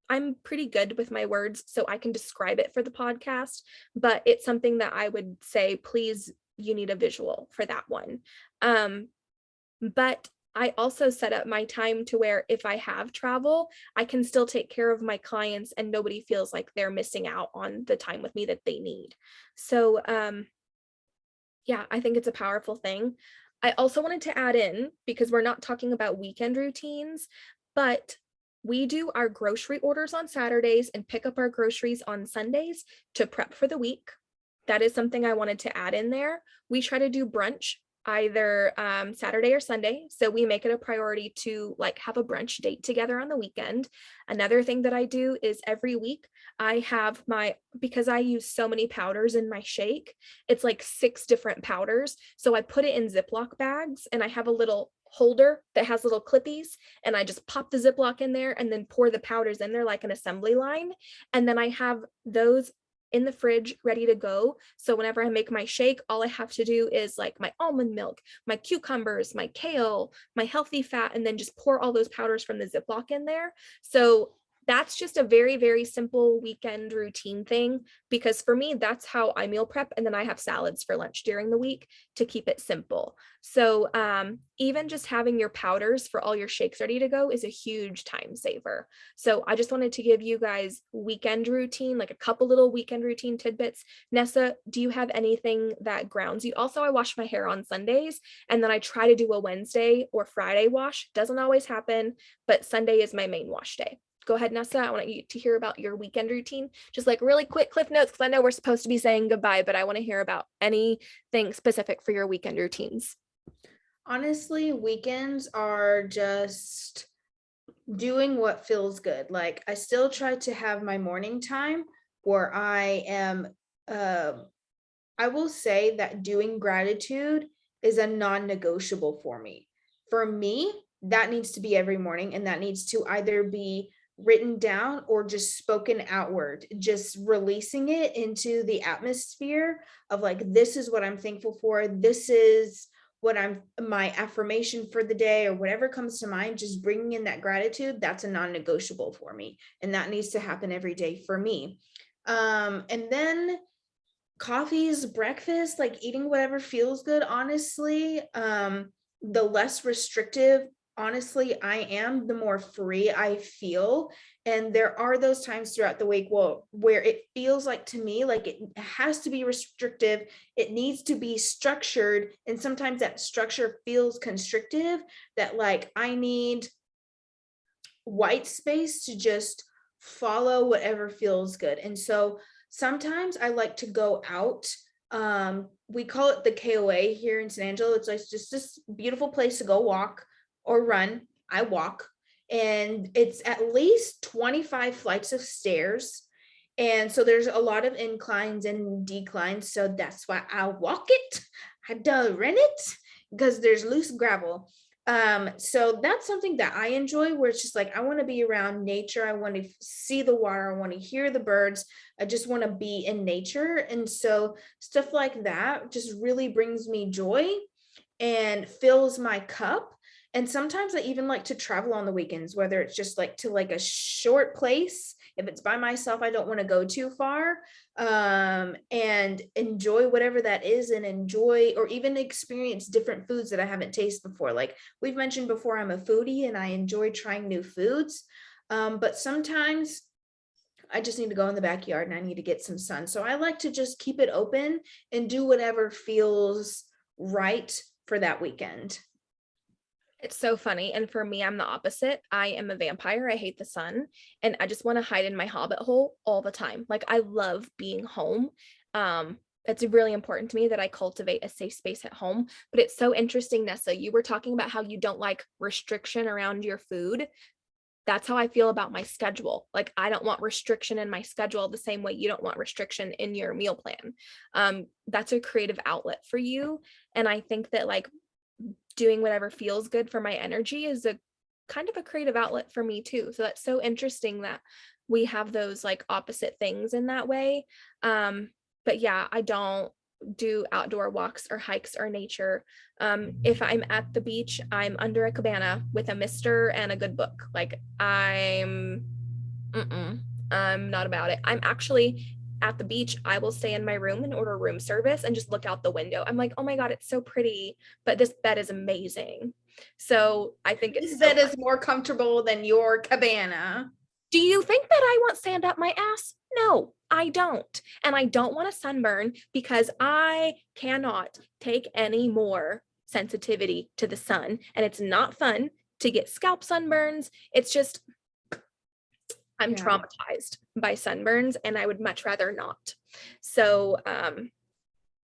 I'm pretty good with my words, so I can describe it for the podcast, but it's something that I would say, please, you need a visual for that one. But I also set up my time to where if I have travel, I can still take care of my clients and nobody feels like they're missing out on the time with me that they need. So yeah, I think it's a powerful thing. I also wanted to add in, because we're not talking about weekend routines, but we do our grocery orders on Saturdays and pick up our groceries on Sundays to prep for the week. That is something I wanted to add in there. We try to do brunch either Saturday or Sunday. So we make it a priority to like have a brunch date together on the weekend. Another thing that I do is every week I have because I use so many powders in my shake, it's like 6 different powders. So I put it in Ziploc bags and I have a little holder that has little clippies, and I just pop the Ziploc in there and then pour the powders in there like an assembly line. And then I have those in the fridge ready to go. So whenever I make my shake, all I have to do is like my almond milk, my cucumbers, my kale, my healthy fat, and then just pour all those powders from the Ziploc in there. So that's just a very, very simple weekend routine thing, because for me, that's how I meal prep. And then I have salads for lunch during the week to keep it simple. So even just having your powders for all your shakes ready to go is a huge time saver. So I just wanted to give you guys weekend routine, like a couple little weekend routine tidbits. Nessa, do you have anything that grounds you? Also, I wash my hair on Sundays, and then I try to do a Wednesday or Friday wash. Doesn't always happen, but Sunday is my main wash day. Go ahead, Nessa. I want you to hear about your weekend routine. Just like really quick cliff notes, because I know we're supposed to be saying goodbye, but I want to hear about anything specific for your weekend routines. Honestly, weekends are just doing what feels good. Like, I still try to have my morning time where I am, I will say that doing gratitude is a non-negotiable for me. For me, that needs to be every morning, and that needs to either be written down or just spoken outward, just releasing it into the atmosphere of like, this is what I'm thankful for. This is what my affirmation for the day, or whatever comes to mind, just bringing in that gratitude. That's a non-negotiable for me. And that needs to happen every day for me. And then coffees, breakfast, like eating whatever feels good. Honestly, the less restrictive, honestly, I am, the more free I feel. And there are those times throughout the week, where it feels like, to me, like it has to be restrictive. It needs to be structured. And sometimes that structure feels constrictive, that like I need white space to just follow whatever feels good. And so sometimes I like to go out. We call it the KOA here in San Angelo. It's like just this beautiful place to go walk or run. I walk, and it's at least 25 flights of stairs. And so there's a lot of inclines and declines. So that's why I walk it. I don't run it because there's loose gravel. So that's something that I enjoy, where it's just like, I want to be around nature. I want to see the water. I want to hear the birds. I just want to be in nature. And so stuff like that just really brings me joy and fills my cup. And sometimes I even like to travel on the weekends, whether it's just like to like a short place. If it's by myself, I don't want to go too far, and enjoy whatever that is, and enjoy or even experience different foods that I haven't tasted before. Like we've mentioned before, I'm a foodie and I enjoy trying new foods. But sometimes I just need to go in the backyard and I need to get some sun. So I like to just keep it open and do whatever feels right for that weekend. It's so funny. And for me, I'm the opposite. I am a vampire. I hate the sun and I just want to hide in my hobbit hole all the time. Like I love being home. It's really important to me that I cultivate a safe space at home. But it's so interesting, Nessa. You were talking about how you don't like restriction around your food. That's how I feel about my schedule. Like I don't want restriction in my schedule the same way you don't want restriction in your meal plan. That's a creative outlet for you. And I think that like doing whatever feels good for my energy is a kind of a creative outlet for me too. So that's so interesting that we have those like opposite things in that way. But yeah, I don't do outdoor walks or hikes or nature. If I'm at the beach, I'm under a cabana with a mister and a good book. Like I'm not about it. I'm actually at the beach. I will stay in my room and order room service and just look out the window. I'm like, oh my God, it's so pretty, but this bed is amazing. So I think it's This bed is more comfortable than your cabana. Do you think that I want sand up my ass? No, I don't. And I don't want a sunburn because I cannot take any more sensitivity to the sun. And it's not fun to get scalp sunburns. It's just, I'm traumatized by sunburns and I would much rather not. So,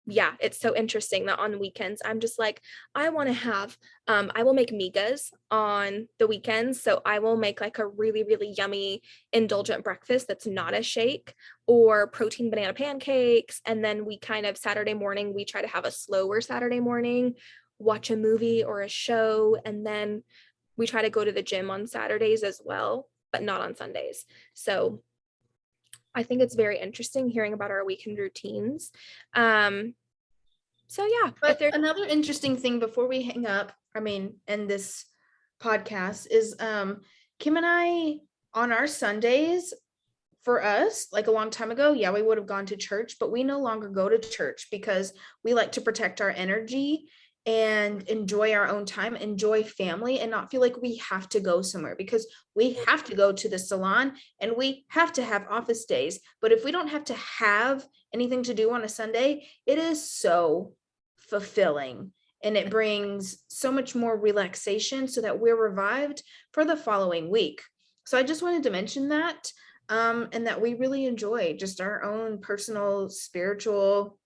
yeah, it's so interesting that on weekends, I'm just like, I want to have, I will make migas on the weekends. So I will make like a really, really yummy indulgent breakfast that's not a shake or protein banana pancakes. And then we kind of Saturday morning, we try to have a slower Saturday morning, watch a movie or a show. And then we try to go to the gym on Saturdays as well, but not on Sundays. So I think it's very interesting hearing about our weekend routines. So yeah, but another interesting thing before we hang up, in this podcast is Kim and I on our Sundays, for us, like a long time ago, yeah, we would have gone to church, but we no longer go to church because we like to protect our energy and enjoy our own time, enjoy family, and not feel like we have to go somewhere, because we have to go to the salon and we have to have office days. But if we don't have to have anything to do on a Sunday, it is so fulfilling and it brings so much more relaxation so that we're revived for the following week. So I just wanted to mention that, and that we really enjoy just our own personal spiritual,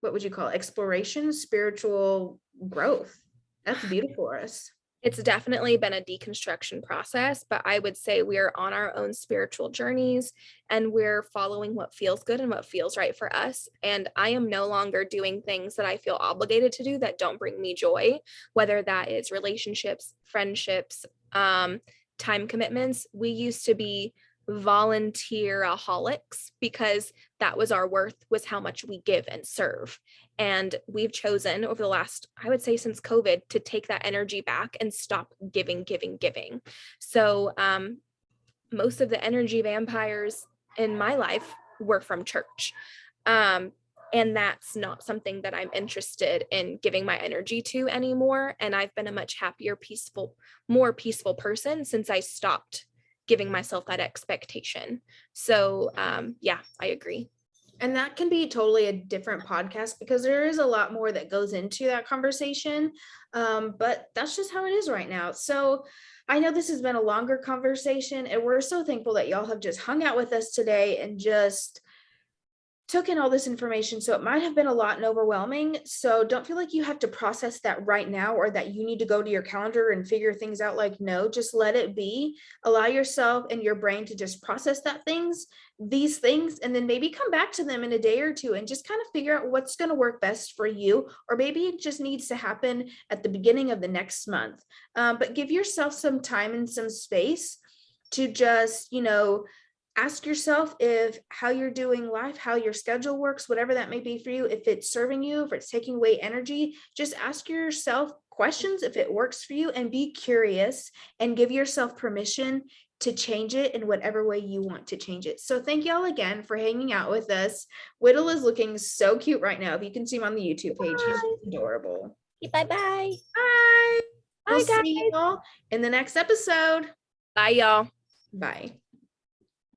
what would you call it, exploration, spiritual growth. That's beautiful for us. It's definitely been a deconstruction process, but I would say we are on our own spiritual journeys and we're following what feels good and what feels right for us. And I am no longer doing things that I feel obligated to do that don't bring me joy, whether that is relationships, friendships, time commitments. We used to be volunteeraholics because that was our worth, was how much we give and serve. And we've chosen over the last, I would say since COVID, to take that energy back and stop giving. So most of the energy vampires in my life were from church. And that's not something that I'm interested in giving my energy to anymore. And I've been a much happier, more peaceful person since I stopped giving myself that expectation. So yeah, I agree. And that can be totally a different podcast because there is a lot more that goes into that conversation. But that's just how it is right now. So I know this has been a longer conversation and we're so thankful that y'all have just hung out with us today and just took in all this information. So it might have been a lot and overwhelming. So don't feel like you have to process that right now or that you need to go to your calendar and figure things out. Like, no, just let it be. Allow yourself and your brain to just process these things, and then maybe come back to them in a day or two and just kind of figure out what's going to work best for you. Or maybe it just needs to happen at the beginning of the next month. But give yourself some time and some space to just, ask yourself if how you're doing life, how your schedule works, whatever that may be for you, if it's serving you, if it's taking away energy, just ask yourself questions if it works for you and be curious and give yourself permission to change it in whatever way you want to change it. So thank y'all again for hanging out with us. Whittle is looking so cute right now. If you can see him on the YouTube page, he's adorable. Bye-bye. Bye. Bye, We'll guys. see y'all in the next episode. Bye, y'all. Bye.